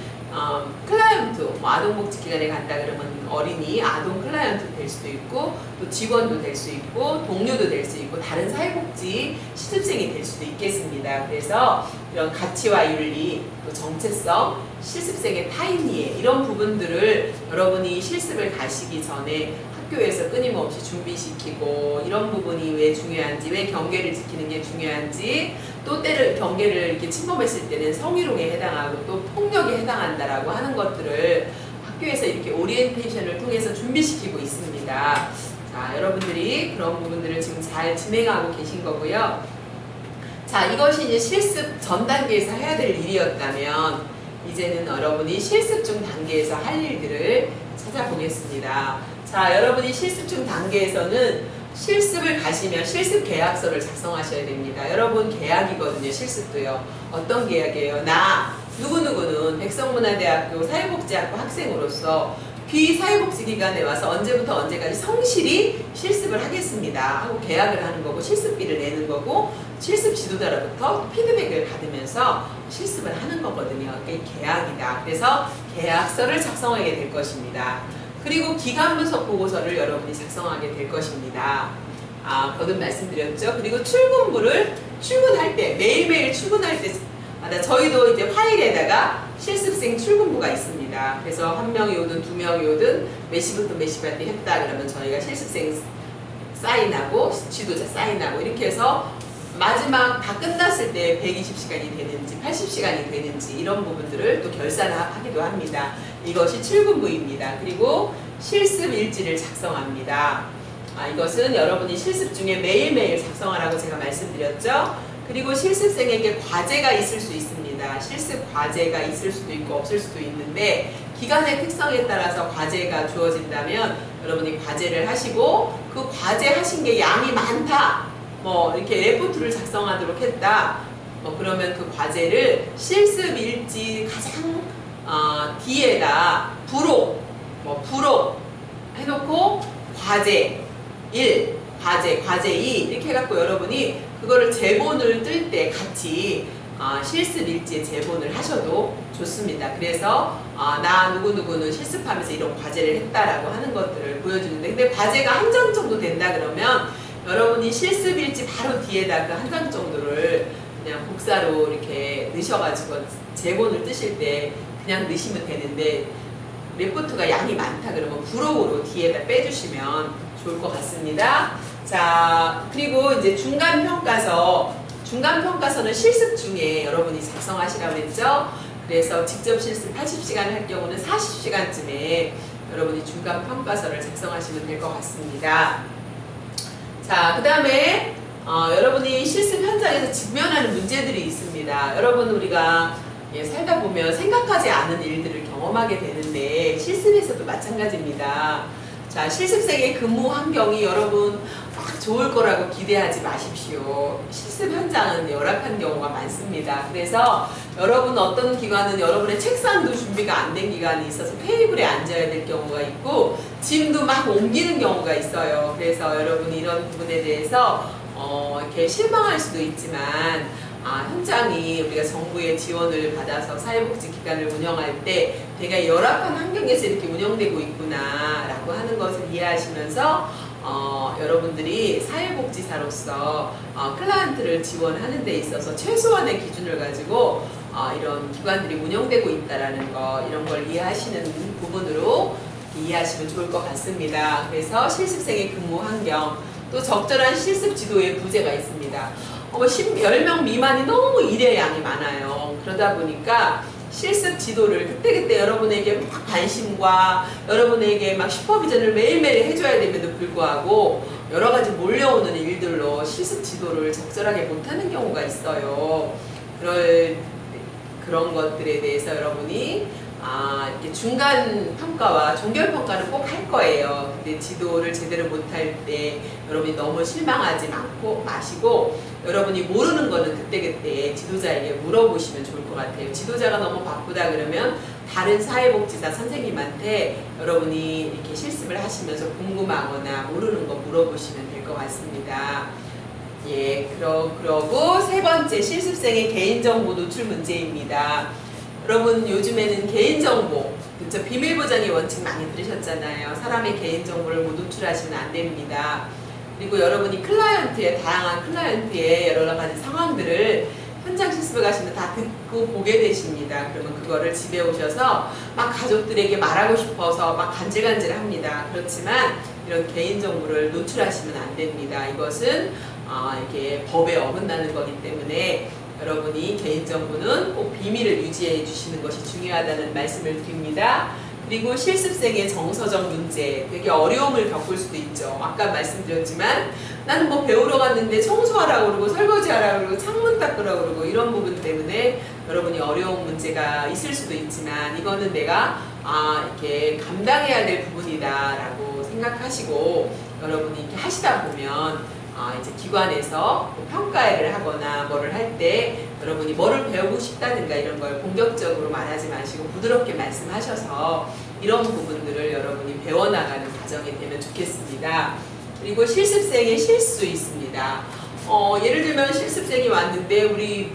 클라이언트, 뭐 아동복지기관에 간다 그러면 어린이, 아동 클라이언트 될 수도 있고, 또 직원도 될 수 있고, 동료도 될 수 있고, 다른 사회복지 실습생이 될 수도 있겠습니다. 그래서 이런 가치와 윤리, 또 정체성, 실습생의 타인 이해, 이런 부분들을 여러분이 실습을 가시기 전에 학교에서 끊임없이 준비시키고, 이런 부분이 왜 중요한지, 왜 경계를 지키는 게 중요한지, 또 때를 경계를 이렇게 침범했을 때는 성희롱에 해당하고 또 폭력에 해당한다라고 하는 것들을 학교에서 이렇게 오리엔테이션을 통해서 준비시키고 있습니다. 자, 여러분들이 그런 부분들을 지금 잘 진행하고 계신 거고요. 자, 이것이 이제 실습 전 단계에서 해야 될 일이었다면, 이제는 여러분이 실습 중 단계에서 할 일들을 찾아보겠습니다. 자, 여러분이 실습 중 단계에서는 실습을 가시면 실습 계약서를 작성하셔야 됩니다. 여러분 계약이거든요. 실습도요. 어떤 계약이에요? 나 누구누구는 백성문화대학교 사회복지학과 학생으로서 비사회복지기관에 와서 언제부터 언제까지 성실히 실습을 하겠습니다 하고 계약을 하는 거고, 실습비를 내는 거고, 실습 지도자로부터 피드백을 받으면서 실습을 하는 거거든요. 그게 계약이다. 그래서 계약서를 작성하게 될 것입니다. 그리고 기간 분석 보고서를 여러분이 작성하게 될 것입니다. 거듭 말씀드렸죠. 그리고 출근부를 출근할 때, 매일매일 출근할 때마다 저희도 이제 파일에다가 실습생 출근부가 있습니다. 그래서 한 명이 오든 두 명이 오든 몇 시부터 몇 시까지 했다 그러면 저희가 실습생 사인하고 지도자 사인하고 이렇게 해서 마지막 다 끝났을 때 120시간이 되는지 80시간이 되는지 이런 부분들을 또 결산하기도 합니다. 이것이 출근부입니다. 그리고 실습 일지를 작성합니다. 이것은 여러분이 실습 중에 매일매일 작성하라고 제가 말씀드렸죠. 그리고 실습생에게 과제가 있을 수 있습니다. 실습 과제가 있을 수도 있고 없을 수도 있는데, 기간의 특성에 따라서 과제가 주어진다면 여러분이 과제를 하시고, 그 과제 하신 게 양이 많다, 뭐 이렇게 레포트를 작성하도록 했다, 뭐 그러면 그 과제를 실습 일지 가장 뒤에다 부록 해놓고 과제 1, 과제 2 이렇게 해갖고 여러분이 그거를 제본을 뜰 때 같이 실습 일지에 제본을 하셔도 좋습니다. 그래서 나 누구누구는 실습하면서 이런 과제를 했다라고 하는 것들을 보여주는데, 근데 과제가 한 장 정도 된다 그러면 여러분이 실습 일지 바로 뒤에다 그 한 장 정도를 그냥 복사로 이렇게 넣으셔가지고 제본을 뜨실 때 그냥 넣으시면 되는데, 레포트가 양이 많다 그러면 부록으로 뒤에다 빼주시면 좋을 것 같습니다. 자, 그리고 이제 중간평가서는 실습 중에 여러분이 작성하시라고 했죠. 그래서 직접 실습 80시간 할 경우는 40시간쯤에 여러분이 중간평가서를 작성하시면 될 것 같습니다. 자, 그 다음에 여러분이 실습 현장에서 직면하는 문제들이 있습니다. 여러분, 우리가 살다 보면 생각하지 않은 일들을 경험하게 되는데, 실습에서도 마찬가지입니다. 자, 실습생의 근무 환경이 여러분 막 좋을 거라고 기대하지 마십시오. 실습 현장은 열악한 경우가 많습니다. 그래서 여러분 어떤 기관은 여러분의 책상도 준비가 안 된 기관이 있어서 테이블에 앉아야 될 경우가 있고, 짐도 막 옮기는 경우가 있어요. 그래서 여러분이 이런 부분에 대해서 이렇게 실망할 수도 있지만, 현장이 우리가 정부의 지원을 받아서 사회복지기관을 운영할 때 되게 열악한 환경에서 이렇게 운영되고 있구나 라고 하는 것을 이해하시면서 여러분들이 사회복지사로서 클라이언트를 지원하는 데 있어서 최소한의 기준을 가지고 이런 기관들이 운영되고 있다는 거, 이런 걸 이해하시는 부분으로 이해하시면 좋을 것 같습니다. 그래서 실습생의 근무 환경, 또 적절한 실습 지도의 부재가 있습니다. 10명 미만이 너무 일의 양이 많아요. 그러다 보니까 실습 지도를 그때그때 여러분에게 막 관심과 여러분에게 막 슈퍼비전을 매일매일 해줘야 됨에도 불구하고 여러 가지 몰려오는 일들로 실습 지도를 적절하게 못하는 경우가 있어요. 그런 것들에 대해서 여러분이 이렇게 중간 평가와 종결 평가는 꼭 할 거예요. 근데 지도를 제대로 못할 때 여러분이 너무 실망하지 마시고 여러분이 모르는 거는 그때그때 지도자에게 물어보시면 좋을 것 같아요. 지도자가 너무 바쁘다 그러면 다른 사회복지사 선생님한테 여러분이 이렇게 실습을 하시면서 궁금하거나 모르는 거 물어보시면 될 것 같습니다. 예, 그러고 세 번째 실습생의 개인정보 노출 문제입니다. 여러분 요즘에는 개인정보, 그쵸? 비밀보장의 원칙 많이 들으셨잖아요. 사람의 개인정보를 뭐 노출하시면 안 됩니다. 그리고 여러분이 다양한 클라이언트의 여러 가지 상황들을 현장 실습을 가시면 다 듣고 보게 되십니다. 그러면 그거를 집에 오셔서 막 가족들에게 말하고 싶어서 막 간질간질합니다. 그렇지만 이런 개인정보를 노출하시면 안 됩니다. 이것은 이게 법에 어긋나는 거기 때문에 여러분이 개인정보는 꼭 비밀을 유지해 주시는 것이 중요하다는 말씀을 드립니다. 그리고 실습생의 정서적 문제, 되게 어려움을 겪을 수도 있죠. 아까 말씀드렸지만 나는 뭐 배우러 갔는데 청소하라고 그러고 설거지하라고 그러고 창문 닦으라고 그러고 이런 부분 때문에 여러분이 어려운 문제가 있을 수도 있지만 이거는 내가 이렇게 감당해야 될 부분이다 라고 생각하시고 여러분이 이렇게 하시다 보면 이제 기관에서 평가를 하거나 뭐를 할 때 여러분이 뭐를 배우고 싶다든가 이런 걸 공격적으로 말하지 마시고 부드럽게 말씀하셔서 이런 부분들을 여러분이 배워나가는 과정이 되면 좋겠습니다. 그리고 실습생의 실수 있습니다. 예를 들면 실습생이 왔는데 우리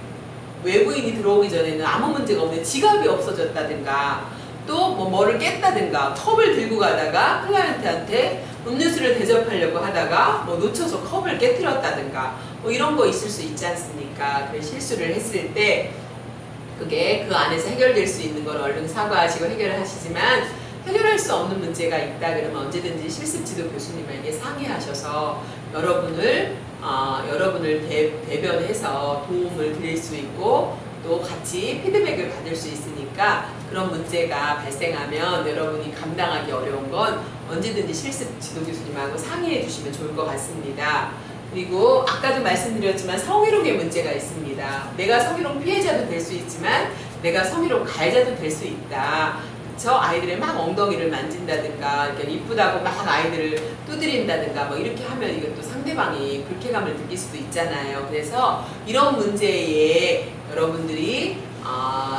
외부인이 들어오기 전에는 아무 문제가 없는데 지갑이 없어졌다든가 또 뭐를 깼다든가 컵을 들고 가다가 클라이언트한테 음료수를 대접하려고 하다가 뭐 놓쳐서 컵을 깨뜨렸다든가 뭐 이런 거 있을 수 있지 않습니까? 그래 실수를 했을 때 그게 그 안에서 해결될 수 있는 건 얼른 사과하시고 해결을 하시지만 해결할 수 없는 문제가 있다 그러면 언제든지 실습지도 교수님에게 상의하셔서 여러분을 대변해서 도움을 드릴 수 있고 또 같이 피드백을 받을 수 있으니까 그런 문제가 발생하면 여러분이 감당하기 어려운 건 언제든지 실습 지도 교수님하고 상의해 주시면 좋을 것 같습니다. 그리고 아까도 말씀드렸지만 성희롱의 문제가 있습니다. 내가 성희롱 피해자도 될 수 있지만 내가 성희롱 가해자도 될 수 있다. 그쵸? 아이들의 막 엉덩이를 만진다든가 이렇게 이쁘다고 막 아이들을 두드린다든가 뭐 이렇게 하면 이것도 상대방이 불쾌감을 느낄 수도 있잖아요. 그래서 이런 문제에 여러분들이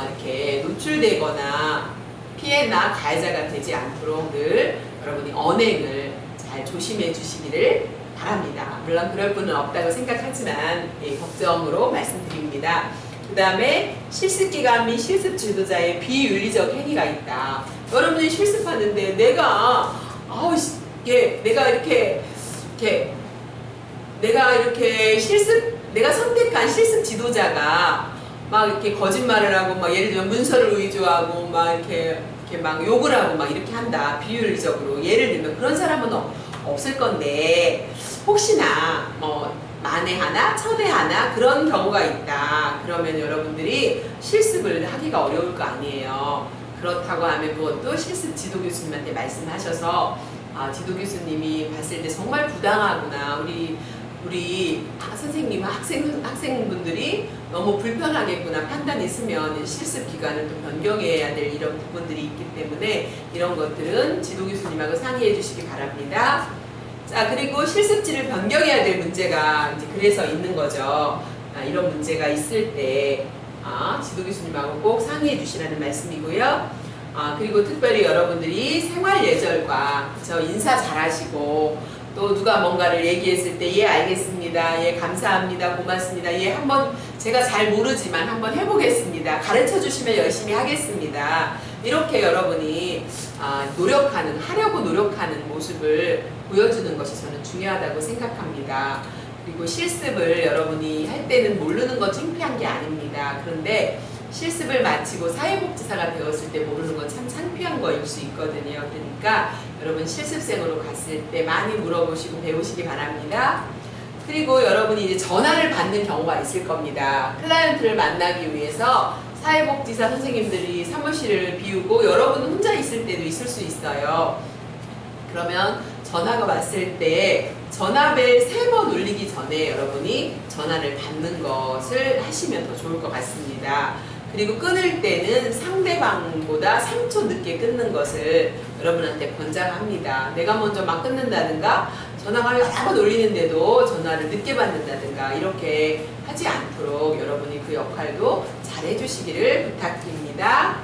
이렇게 노출되거나 피해나 가해자가 되지 않도록 늘 여러분이 언행을 잘 조심해 주시기를 바랍니다. 물론 그럴 분은 없다고 생각하지만 걱정으로 말씀드립니다. 그 다음에 실습기관 및 실습 지도자의 비윤리적 행위가 있다. 여러분이 실습하는데 내가 내가 선택한 실습 지도자가 막 이렇게 거짓말을 하고 막 예를 들면 문서를 위조하고 막 이렇게 막 욕을 하고 막 이렇게 한다. 비윤리적으로 예를 들면 그런 사람은 없을 건데 혹시나 뭐 만에 하나 천에 하나 그런 경우가 있다. 그러면 여러분들이 실습을 하기가 어려울 거 아니에요. 그렇다고 하면 그것도 실습 지도 교수님한테 말씀하셔서 지도 교수님이 봤을 때 정말 부당하구나. 우리 선생님, 학생분들이 너무 불편하겠구나 판단했으면 실습 기간을 또 변경해야 될 이런 부분들이 있기 때문에 이런 것들은 지도 교수님하고 상의해 주시기 바랍니다. 자, 그리고 실습지를 변경해야 될 문제가 이제 그래서 있는 거죠. 이런 문제가 있을 때 지도 교수님하고 꼭 상의해 주시라는 말씀이고요. 그리고 특별히 여러분들이 생활 예절과 인사 잘하시고 또 누가 뭔가를 얘기했을 때 예 알겠습니다, 예 감사합니다, 고맙습니다, 예 한번 제가 잘 모르지만 한번 해보겠습니다, 가르쳐 주시면 열심히 하겠습니다, 이렇게 여러분이 하려고 노력하는 모습을 보여주는 것이 저는 중요하다고 생각합니다. 그리고 실습을 여러분이 할 때는 모르는 건 창피한 게 아닙니다. 그런데 실습을 마치고 사회복지사가 되었을 때 모르는 건 참 창피한 거일 수 있거든요. 그러니까 여러분 실습생으로 갔을 때 많이 물어보시고 배우시기 바랍니다. 그리고 여러분이 이제 전화를 받는 경우가 있을 겁니다. 클라이언트를 만나기 위해서 사회복지사 선생님들이 사무실을 비우고 여러분 혼자 있을 때도 있을 수 있어요. 그러면 전화가 왔을 때 전화벨 3번 울리기 전에 여러분이 전화를 받는 것을 하시면 더 좋을 것 같습니다. 그리고 끊을 때는 상대방보다 3초 늦게 끊는 것을 여러분한테 권장합니다. 내가 먼저 막 끊는다든가 전화가 여러 번 올리는데도 전화를 늦게 받는다든가 이렇게 하지 않도록 여러분이 그 역할도 잘 해주시기를 부탁드립니다.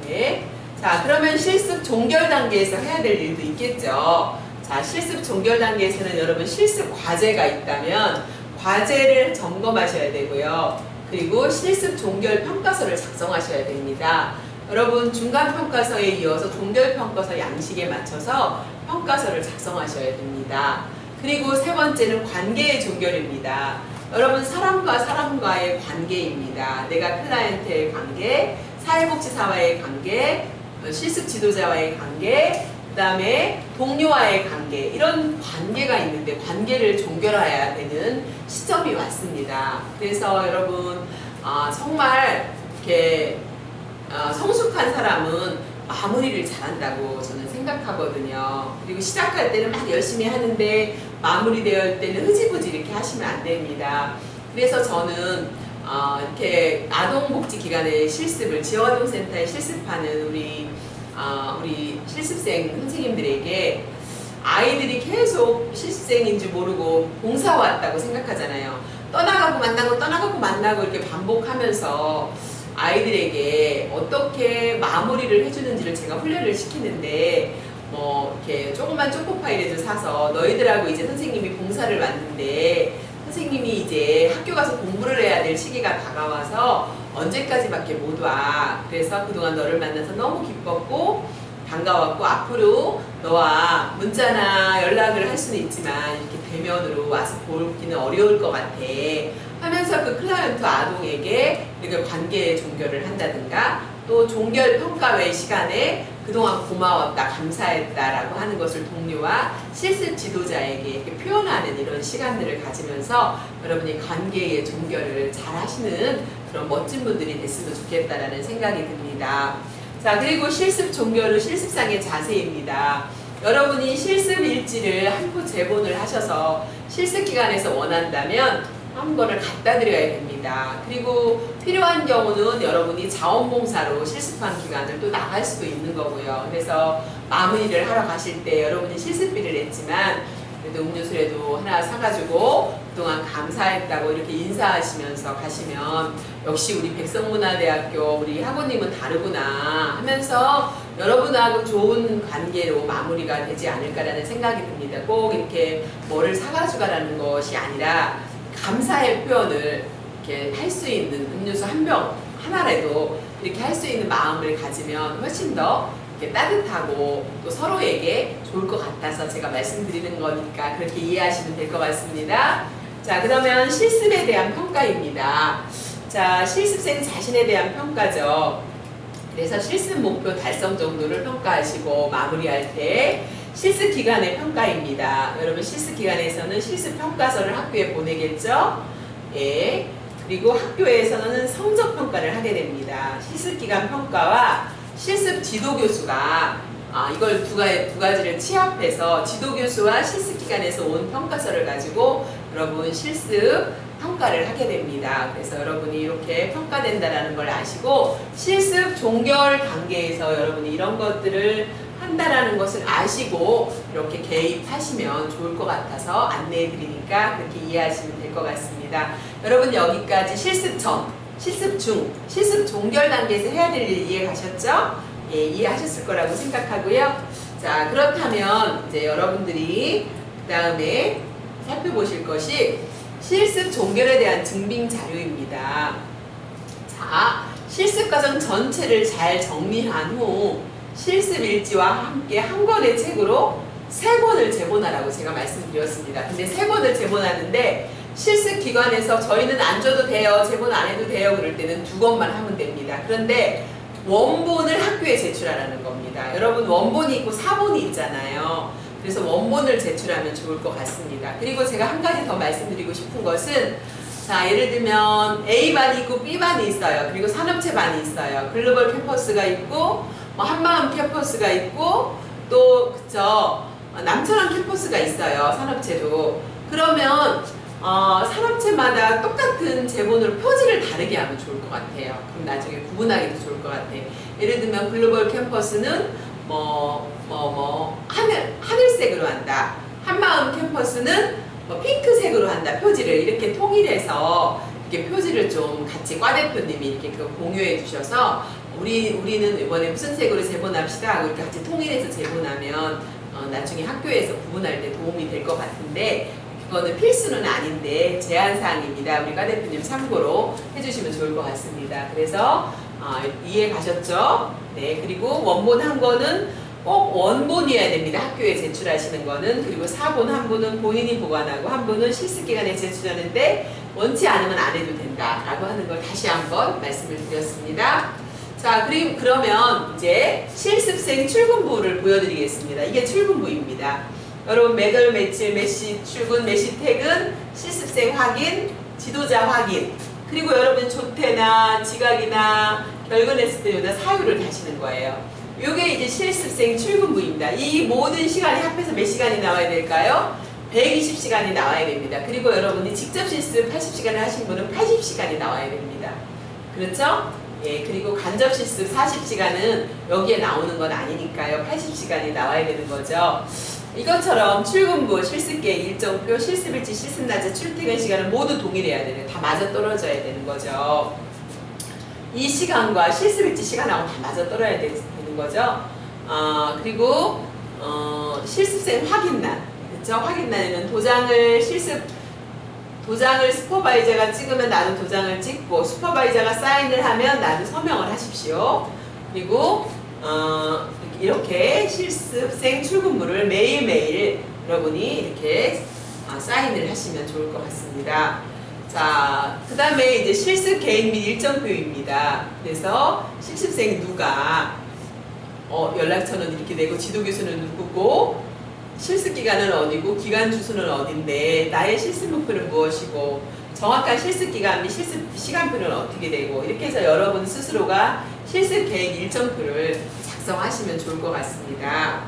네. 자, 그러면 실습 종결 단계에서 해야 될 일도 있겠죠. 자, 실습 종결 단계에서는 여러분 실습 과제가 있다면 과제를 점검하셔야 되고요. 그리고 실습 종결 평가서를 작성하셔야 됩니다. 여러분 중간 평가서에 이어서 종결 평가서 양식에 맞춰서 평가서를 작성하셔야 됩니다. 그리고 세 번째는 관계의 종결입니다. 여러분 사람과 사람과의 관계입니다. 내가 클라이언트의 관계, 사회복지사와의 관계, 실습 지도자와의 관계, 그 다음에 동료와의 관계, 이런 관계가 있는데 관계를 종결해야 되는 시점이 왔습니다. 그래서 여러분 정말 이렇게 성숙한 사람은 마무리를 잘한다고 저는 생각하거든요. 그리고 시작할 때는 막 열심히 하는데 마무리되어 있을 때는 흐지부지 이렇게 하시면 안 됩니다. 그래서 저는 이렇게 아동복지기관의 실습을 지역아동센터에 실습하는 우리 실습생 선생님들에게 아이들이 계속 실습생인 줄 모르고 봉사 왔다고 생각하잖아요. 떠나가고 만나고 떠나가고 만나고 이렇게 반복하면서 아이들에게 어떻게 마무리를 해주는지를 제가 훈련을 시키는데 뭐 이렇게 조그만 초코 파이를 사서 너희들하고 이제 선생님이 봉사를 왔는데 선생님이 이제 학교 가서 공부를 해야 될 시기가 다가와서 언제까지밖에 못 와. 그래서 그동안 너를 만나서 너무 기뻤고 반가웠고 앞으로 너와 문자나 연락을 할 수는 있지만 이렇게 대면으로 와서 보기는 어려울 것 같아 하면서 그 클라이언트 아동에게 이렇게 관계 종결을 한다든가 또 종결 평가회 시간에 그동안 고마웠다, 감사했다 라고 하는 것을 동료와 실습 지도자에게 이렇게 표현하는 이런 시간들을 가지면서 여러분이 관계의 종결을 잘 하시는 그런 멋진 분들이 됐으면 좋겠다라는 생각이 듭니다. 자, 그리고 실습 종결은 실습상의 자세입니다. 여러분이 실습 일지를 한 부 제본을 하셔서 실습 기간에서 원한다면 한 거를 갖다 드려야 됩니다. 그리고 필요한 경우는 여러분이 자원봉사로 실습한 기간을 또 나갈 수도 있는 거고요. 그래서 마무리를 하러 가실 때 여러분이 실습비를 냈지만 그래도 음료수라도 하나 사가지고 그동안 감사했다고 이렇게 인사하시면서 가시면 역시 우리 백성문화대학교 우리 학우님은 다르구나 하면서 여러분하고 좋은 관계로 마무리가 되지 않을까라는 생각이 듭니다. 꼭 이렇게 뭐를 사가지고 가라는 것이 아니라 감사의 표현을 이렇게 할 수 있는 음료수 한 병 하나라도 이렇게 할 수 있는 마음을 가지면 훨씬 더 이렇게 따뜻하고 또 서로에게 좋을 것 같아서 제가 말씀드리는 거니까 그렇게 이해하시면 될 것 같습니다. 자, 그러면 실습에 대한 평가입니다. 자, 실습생 자신에 대한 평가죠. 그래서 실습 목표 달성 정도를 평가하시고 마무리할 때 실습 기간의 평가입니다. 여러분 실습 기간에서는 실습 평가서를 학교에 보내겠죠? 예. 그리고 학교에서는 성적 평가를 하게 됩니다. 실습 기간 평가와 실습 지도 교수가 이걸 두 가지를 취합해서 지도 교수와 실습 기간에서 온 평가서를 가지고 여러분 실습 평가를 하게 됩니다. 그래서 여러분이 이렇게 평가된다라는 걸 아시고 실습 종결 단계에서 여러분이 이런 것들을 한다라는 것을 아시고 이렇게 개입하시면 좋을 것 같아서 안내해 드리니까 그렇게 이해하시면 될 것 같습니다. 여러분 여기까지 실습 전, 실습 중, 실습 종결 단계에서 해야 될 일 이해 가셨죠? 예, 이해하셨을 거라고 생각하고요. 자, 그렇다면 이제 여러분들이 그 다음에 살펴보실 것이 실습 종결에 대한 증빙 자료입니다. 자, 실습 과정 전체를 잘 정리한 후 실습 일지와 함께 한 권의 책으로 3권을 제본하라고 제가 말씀드렸습니다. 근데 3권을 제본하는데 실습 기관에서 저희는 안 줘도 돼요, 제본 안 해도 돼요 그럴 때는 2권만 하면 됩니다. 그런데 원본을 학교에 제출하라는 겁니다. 여러분 원본이 있고 사본이 있잖아요. 그래서 원본을 제출하면 좋을 것 같습니다. 그리고 제가 한 가지 더 말씀드리고 싶은 것은 자, 예를 들면 A반이 있고 B반이 있어요. 그리고 산업체 반이 있어요. 글로벌 캠퍼스가 있고 한마음 캠퍼스가 있고 또 그쵸 남천항 캠퍼스가 있어요. 산업체도. 그러면 산업체마다 똑같은 제본으로 표지를 다르게 하면 좋을 것 같아요. 그럼 나중에 구분하기도 좋을 것 같아요. 예를 들면 글로벌 캠퍼스는 하늘색으로 한다. 한마음 캠퍼스는 핑크색으로 한다. 표지를 이렇게 통일해서 이렇게 표지를 좀 같이 과 대표님이 이렇게 공유해 주셔서 우리는 이번에 무슨 색으로 제본합시다 하고 이렇게 같이 통일해서 제본하면 나중에 학교에서 구분할 때 도움이 될 것 같은데, 그거는 필수는 아닌데 제한사항입니다. 우리 과 대표님 참고로 해주시면 좋을 것 같습니다. 그래서 이해 가셨죠? 네, 그리고 원본 한 권은 꼭 원본이어야 됩니다. 학교에 제출하시는 거는. 그리고 사본 한 본은 본인이 보관하고 한 본은 실습기간에 제출하는데 원치 않으면 안 해도 된다라고 하는 걸 다시 한번 말씀을 드렸습니다. 자, 그러면 이제 실습생 출근부를 보여드리겠습니다. 이게 출근부입니다. 여러분 매달 며칠 몇 시 출근 몇 시 퇴근, 실습생 확인, 지도자 확인, 그리고 여러분 조퇴나 지각이나 결근했을 때 여기다 사유를 다시는 거예요. 이게 이제 실습생 출근부입니다. 이 모든 시간이 합해서 몇 시간이 나와야 될까요? 120시간이 나와야 됩니다. 그리고 여러분이 직접 실습 80시간을 하신 분은 80시간이 나와야 됩니다. 그렇죠? 예, 그리고 간접 실습 40시간은 여기에 나오는 건 아니니까요. 80시간이 나와야 되는 거죠. 이것처럼 출근부, 실습계획 일정표, 실습일지, 실습날짜, 출퇴근 시간을 모두 동일해야 되는, 다 맞아떨어져야 되는 거죠. 이 시간과 실습일지 시간하고 다 맞아떨어야 되는 거죠. 그리고 실습생 확인날, 그렇죠? 확인날에는 도장을 슈퍼바이저가 찍으면 나도 도장을 찍고, 슈퍼바이저가 사인을 하면 나도 서명을 하십시오. 그리고 이렇게 실습생 출근부를 매일매일 여러분이 이렇게 사인을 하시면 좋을 것 같습니다. 자, 그 다음에 이제 실습 계획 및 일정표입니다. 그래서 실습생 누가 연락처는 이렇게 되고, 지도교수는 누구고, 실습기간은 어디고, 기간 주소는 어딘데, 나의 실습 목표는 무엇이고, 정확한 실습기간 및 실습 시간표는 어떻게 되고, 이렇게 해서 여러분 스스로가 실습 계획 일정표를 작성하시면 좋을 것 같습니다.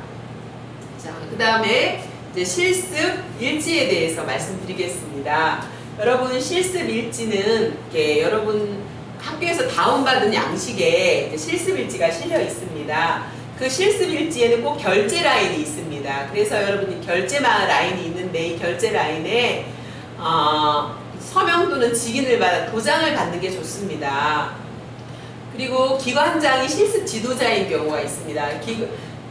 자, 그 다음에 이제 실습 일지에 대해서 말씀드리겠습니다. 여러분 실습 일지는 이렇게 여러분 학교에서 다운받은 양식에 실습 일지가 실려 있습니다. 그 실습 일지에는 꼭 결제 라인이 있습니다. 그래서 여러분이 결제 라인이 있는데, 이 결제 라인에 서명 또는 직인을 받아 도장을 받는 게 좋습니다. 그리고 기관장이 실습 지도자인 경우가 있습니다.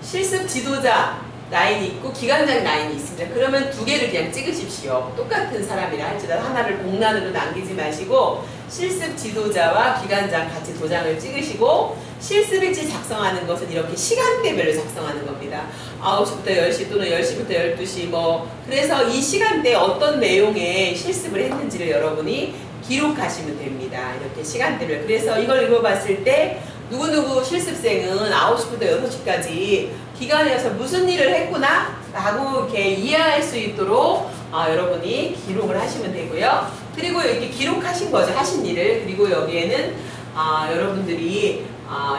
실습 지도자 라인이 있고 기관장 라인이 있습니다. 그러면 두 개를 그냥 찍으십시오. 똑같은 사람이라 할지라도 하나를 공란으로 남기지 마시고 실습 지도자와 기관장 같이 도장을 찍으시고, 실습일지 작성하는 것은 이렇게 시간대별로 작성하는 겁니다. 9시부터 10시 또는 10시부터 12시 그래서 이 시간대에 어떤 내용의 실습을 했는지를 여러분이 기록하시면 됩니다. 이렇게 시간대별. 그래서 이걸 읽어봤을 때 누구누구 실습생은 9시부터 6시까지 기간에서 무슨 일을 했구나 라고 이렇게 이해할 수 있도록 여러분이 기록을 하시면 되고요. 그리고 이렇게 기록하신 거죠. 하신 일을. 그리고 여기에는 여러분들이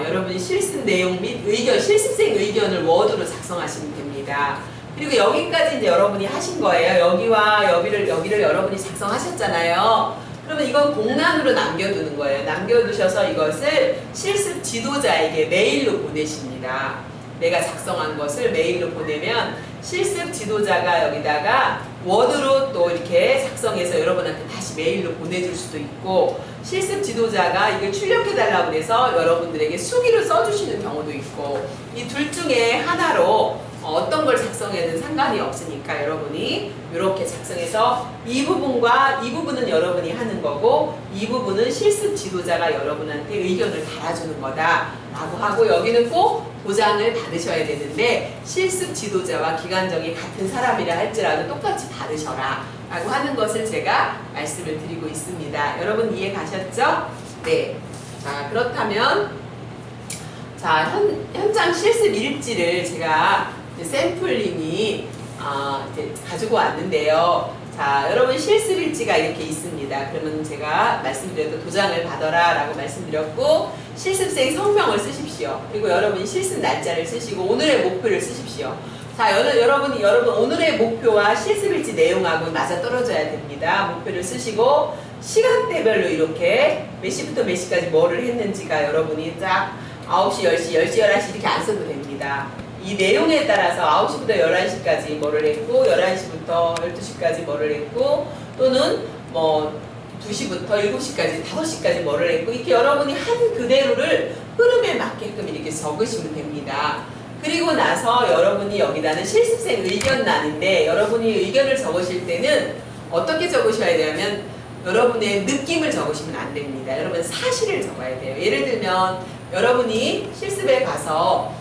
여러분이 실습 내용 및 의견, 실습생 의견을 워드로 작성하시면 됩니다. 그리고 여기까지 이제 여러분이 하신 거예요. 여기와 여기를 여러분이 작성하셨잖아요. 그러면 이건 공란으로 남겨두는 거예요. 남겨두셔서 이것을 실습 지도자에게 메일로 보내십니다. 내가 작성한 것을 메일로 보내면 실습 지도자가 여기다가 워드로 또 이렇게 작성해서 여러분한테 다시 메일로 보내줄 수도 있고, 실습 지도자가 이걸 출력해달라고 해서 여러분들에게 수기로 써주시는 경우도 있고, 이 둘 중에 하나로 어떤 걸 작성해도 상관이 없으니까 여러분이 이렇게 작성해서 이 부분과 이 부분은 여러분이 하는 거고, 이 부분은 실습 지도자가 여러분한테 의견을 달아주는 거다 라고 하고, 여기는 꼭 도장을 받으셔야 되는데 실습 지도자와 기관장이 같은 사람이라 할지라도 똑같이 받으셔라 라고 하는 것을 제가 말씀을 드리고 있습니다. 여러분 이해 가셨죠? 네. 자, 그렇다면 현장 실습 일지를 제가 샘플링이 이제 가지고 왔는데요. 자, 여러분 실습 일지가 이렇게 있습니다. 그러면 제가 말씀드려도 도장을 받아라 라고 말씀드렸고, 실습생 성명을 쓰십시오. 그리고 여러분이 실습 날짜를 쓰시고 오늘의 목표를 쓰십시오. 자, 여러분 오늘의 목표와 실습일지 내용하고 맞아 떨어져야 됩니다. 목표를 쓰시고 시간대별로 이렇게 몇 시부터 몇 시까지 뭐를 했는지가 여러분이 딱 9시, 10시, 10시, 11시 이렇게 안 써도 됩니다. 이 내용에 따라서 9시부터 11시까지 뭐를 했고 11시부터 12시까지 뭐를 했고 또는 뭐 2시부터 7시까지, 5시까지 뭐를 했고 이렇게 여러분이 한 그대로를 흐름에 맞게끔 이렇게 적으시면 됩니다. 그리고 나서 여러분이 여기다는 실습생 의견란인데 여러분이 의견을 적으실 때는 어떻게 적으셔야 되냐면 여러분의 느낌을 적으시면 안 됩니다. 여러분 사실을 적어야 돼요. 예를 들면 여러분이 실습에 가서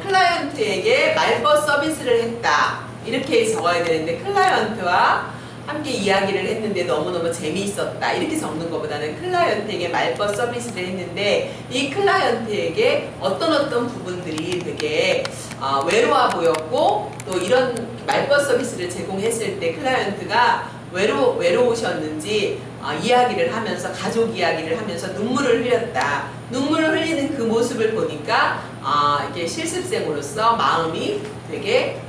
클라이언트에게 말벗 서비스를 했다 이렇게 적어야 되는데 클라이언트와 함께 이야기를 했는데 너무너무 재미있었다 이렇게 적는 것보다는 클라이언트에게 말벗 서비스를 했는데 이 클라이언트에게 어떤 부분들이 되게 외로워 보였고 또 이런 말벗 서비스를 제공했을 때 클라이언트가 외로우셨는지 이야기를 하면서 가족 이야기를 하면서 눈물을 흘렸다. 눈물을 흘리는 그 모습을 보니까 이게 실습생으로서 마음이 되게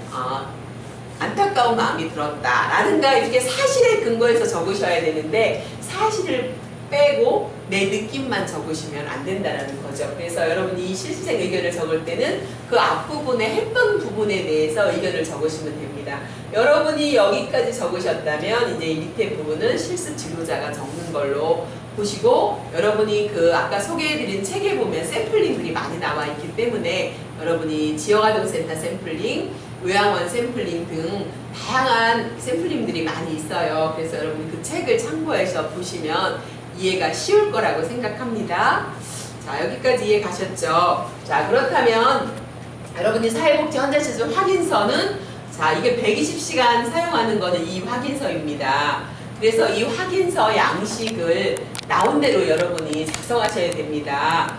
안타까운 마음이 들었다 라든가 이렇게 사실에 근거해서 적으셔야 되는데 사실을 빼고 내 느낌만 적으시면 안 된다는 거죠. 그래서 여러분이 이 실습생 의견을 적을 때는 그 앞부분에 했던 부분에 대해서 의견을 적으시면 됩니다. 여러분이 여기까지 적으셨다면 이제 이 밑에 부분은 실습 지도자가 적는 걸로 보시고 여러분이 그 아까 소개해드린 책에 보면 샘플링들이 많이 나와 있기 때문에 여러분이 지역아동센터 샘플링, 요양원 샘플링 등 다양한 샘플링들이 많이 있어요. 그래서 여러분이 그 책을 참고해서 보시면 이해가 쉬울 거라고 생각합니다. 자, 여기까지 이해 가셨죠? 자, 그렇다면 여러분이 사회복지 헌재실습 확인서는 자, 이게 120시간 사용하는 거는 이 확인서입니다. 그래서 이 확인서 양식을 나온 대로 여러분이 작성하셔야 됩니다.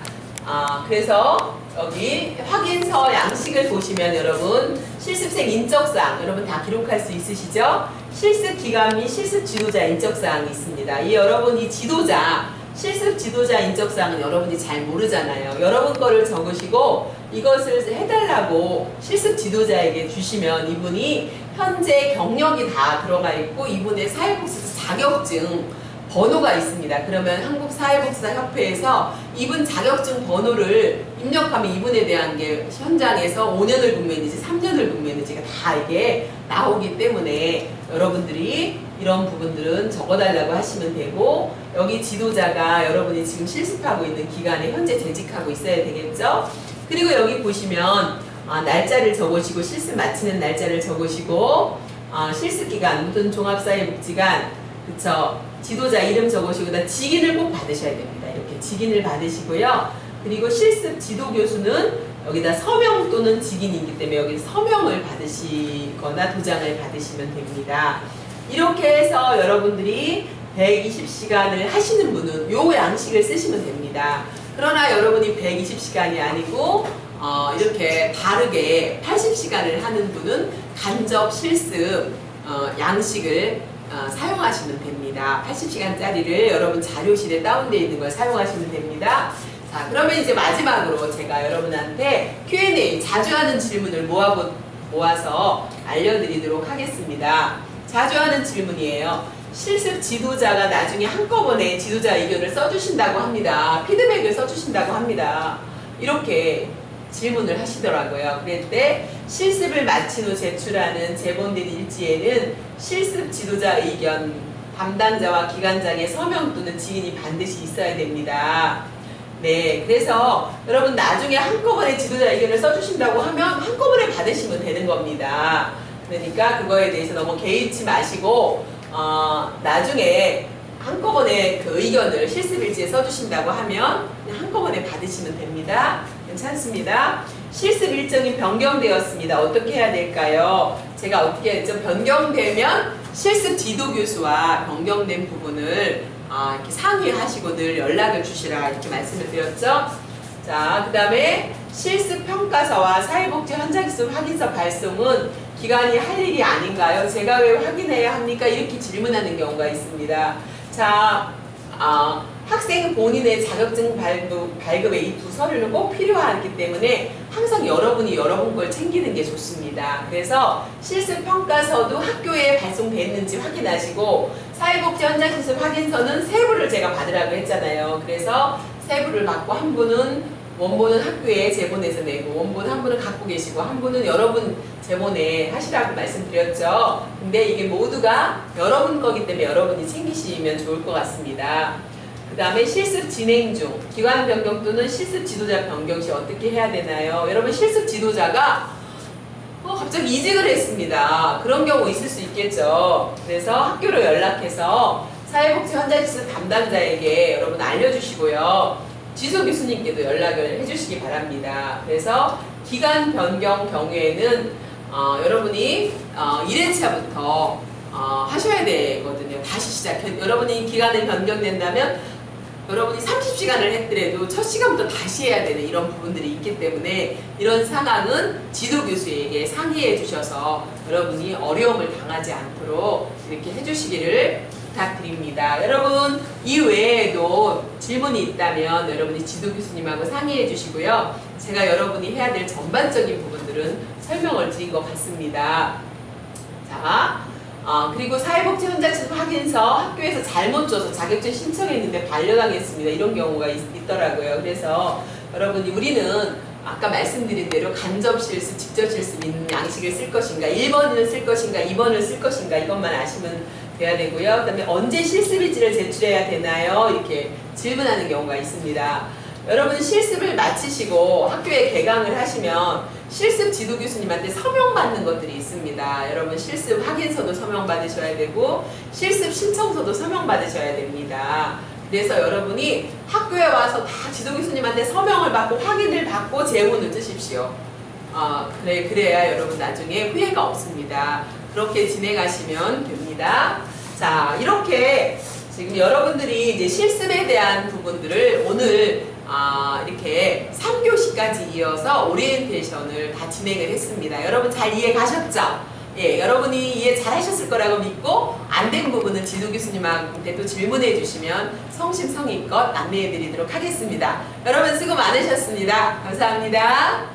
그래서 여기 확인서 양식을 보시면 여러분 실습생 인적사항 여러분 다 기록할 수 있으시죠? 실습 기간 및 실습 지도자 인적사항이 있습니다. 이 여러분 이 지도자 실습 지도자 인적사항은 여러분이 잘 모르잖아요. 여러분 거를 적으시고 이것을 해달라고 실습 지도자에게 주시면 이분이 현재 경력이 다 들어가 있고 이분의 사회복지사 자격증 번호가 있습니다. 그러면 한국사회복지사협회에서 이분 자격증 번호를 입력하면 이분에 대한 게 현장에서 5년을 근무했는지 3년을 근무했는지가 다 이게 나오기 때문에 여러분들이 이런 부분들은 적어달라고 하시면 되고 여기 지도자가 여러분이 지금 실습하고 있는 기간에 현재 재직하고 있어야 되겠죠? 그리고 여기 보시면 날짜를 적으시고 실습 마치는 날짜를 적으시고 실습기간 무슨 종합사회복지관 그쵸? 지도자 이름 적으시고 다 직인을 꼭 받으셔야 됩니다. 이렇게 직인을 받으시고요. 그리고 실습 지도교수는 여기다 서명 또는 직인이기 때문에 여기 서명을 받으시거나 도장을 받으시면 됩니다. 이렇게 해서 여러분들이 120시간을 하시는 분은 요 양식을 쓰시면 됩니다. 그러나 여러분이 120시간이 아니고 이렇게 다르게 80시간을 하는 분은 간접 실습 양식을 사용하시면 됩니다. 80시간짜리를 여러분 자료실에 다운되어 있는 걸 사용하시면 됩니다. 자, 그러면 이제 마지막으로 제가 여러분한테 Q&A 자주 하는 질문을 모아서 알려드리도록 하겠습니다. 자주 하는 질문이에요. 실습 지도자가 나중에 한꺼번에 지도자 의견을 써주신다고 합니다. 피드백을 써주신다고 합니다. 이렇게 질문을 하시더라고요. 그럴 때 실습을 마친 후 제출하는 제본된 일지에는 실습 지도자 의견, 담당자와 기관장의 서명 또는 지인이 반드시 있어야 됩니다. 네, 그래서 여러분 나중에 한꺼번에 지도자 의견을 써주신다고 하면 한꺼번에 받으시면 되는 겁니다. 그러니까 그거에 대해서 너무 개의치 마시고 나중에 한꺼번에 그 의견을 실습일지에 써주신다고 하면 그냥 한꺼번에 받으시면 됩니다. 괜찮습니다. 실습 일정이 변경되었습니다. 어떻게 해야 될까요? 제가 어떻게 했죠? 변경되면 실습 지도교수와 변경된 부분을 이렇게 상의하시고 늘 연락을 주시라 이렇게 말씀을 드렸죠. 자, 그 다음에 실습 평가서와 사회복지 현장실습 확인서 발송은 기관이 할 일이 아닌가요? 제가 왜 확인해야 합니까? 이렇게 질문하는 경우가 있습니다. 자, 학생 본인의 자격증 발급에 이 두 서류는 꼭 필요하기 때문에 항상 여러분이 여러분 걸 챙기는 게 좋습니다. 그래서 실습평가서도 학교에 발송됐는지 확인하시고 사회복지 현장 실습 확인서는 세 부를 제가 받으라고 했잖아요. 그래서 세 부를 받고 한 분은 원본은 학교에 제본해서 내고 원본 한 분은 갖고 계시고 한 분은 여러분 제본에 하시라고 말씀드렸죠. 근데 이게 모두가 여러분 거기 때문에 여러분이 챙기시면 좋을 것 같습니다. 그 다음에 실습 진행 중 기관 변경 또는 실습 지도자 변경 시 어떻게 해야 되나요? 여러분 실습 지도자가 갑자기 이직을 했습니다. 그런 경우 있을 수 있겠죠. 그래서 학교로 연락해서 사회복지 현장실습 담당자에게 여러분 알려주시고요. 지도 교수님께도 연락을 해주시기 바랍니다. 그래서 기간 변경 경우에는 여러분이 1회차부터 하셔야 되거든요. 다시 시작. 여러분이 기간이 변경된다면 여러분이 30시간을 했더라도 첫 시간부터 다시 해야 되는 이런 부분들이 있기 때문에 이런 상황은 지도교수에게 상의해 주셔서 여러분이 어려움을 당하지 않도록 이렇게 해주시기를 부탁드립니다. 여러분 이외에도 질문이 있다면 여러분이 지도교수님하고 상의해 주시고요. 제가 여러분이 해야 될 전반적인 부분들은 설명을 드린 것 같습니다. 자, 그리고 사회복지 현장실습 확인서 학교에서 잘못 줘서 자격증 신청했는데 반려당했습니다. 이런 경우가 있더라고요. 그래서 여러분이 우리는 아까 말씀드린 대로 간접 실습, 직접 실습 있는 양식을 쓸 것인가, 1번을 쓸 것인가, 2번을 쓸 것인가 이것만 아시면 돼야 되고요. 그 다음에 언제 실습일지를 제출해야 되나요? 이렇게 질문하는 경우가 있습니다. 여러분 실습을 마치시고 학교에 개강을 하시면 실습 지도 교수님한테 서명 받는 것들이 있습니다. 여러분 실습 확인서도 서명 받으셔야 되고 실습 신청서도 서명 받으셔야 됩니다. 그래서 여러분이 학교에 와서 다 지도 교수님한테 서명을 받고 확인을 받고 제문을 쓰십시오. 그래야 여러분 나중에 후회가 없습니다. 그렇게 진행하시면 됩니다. 자, 이렇게 지금 여러분들이 이제 실습에 대한 부분들을 오늘 이렇게 3교시까지 이어서 오리엔테이션을 다 진행을 했습니다. 여러분 잘 이해 가셨죠? 예, 여러분이 이해 잘 하셨을 거라고 믿고 안 된 부분은 지도 교수님한테 또 질문해 주시면 성심성의껏 안내해 드리도록 하겠습니다. 여러분 수고 많으셨습니다. 감사합니다.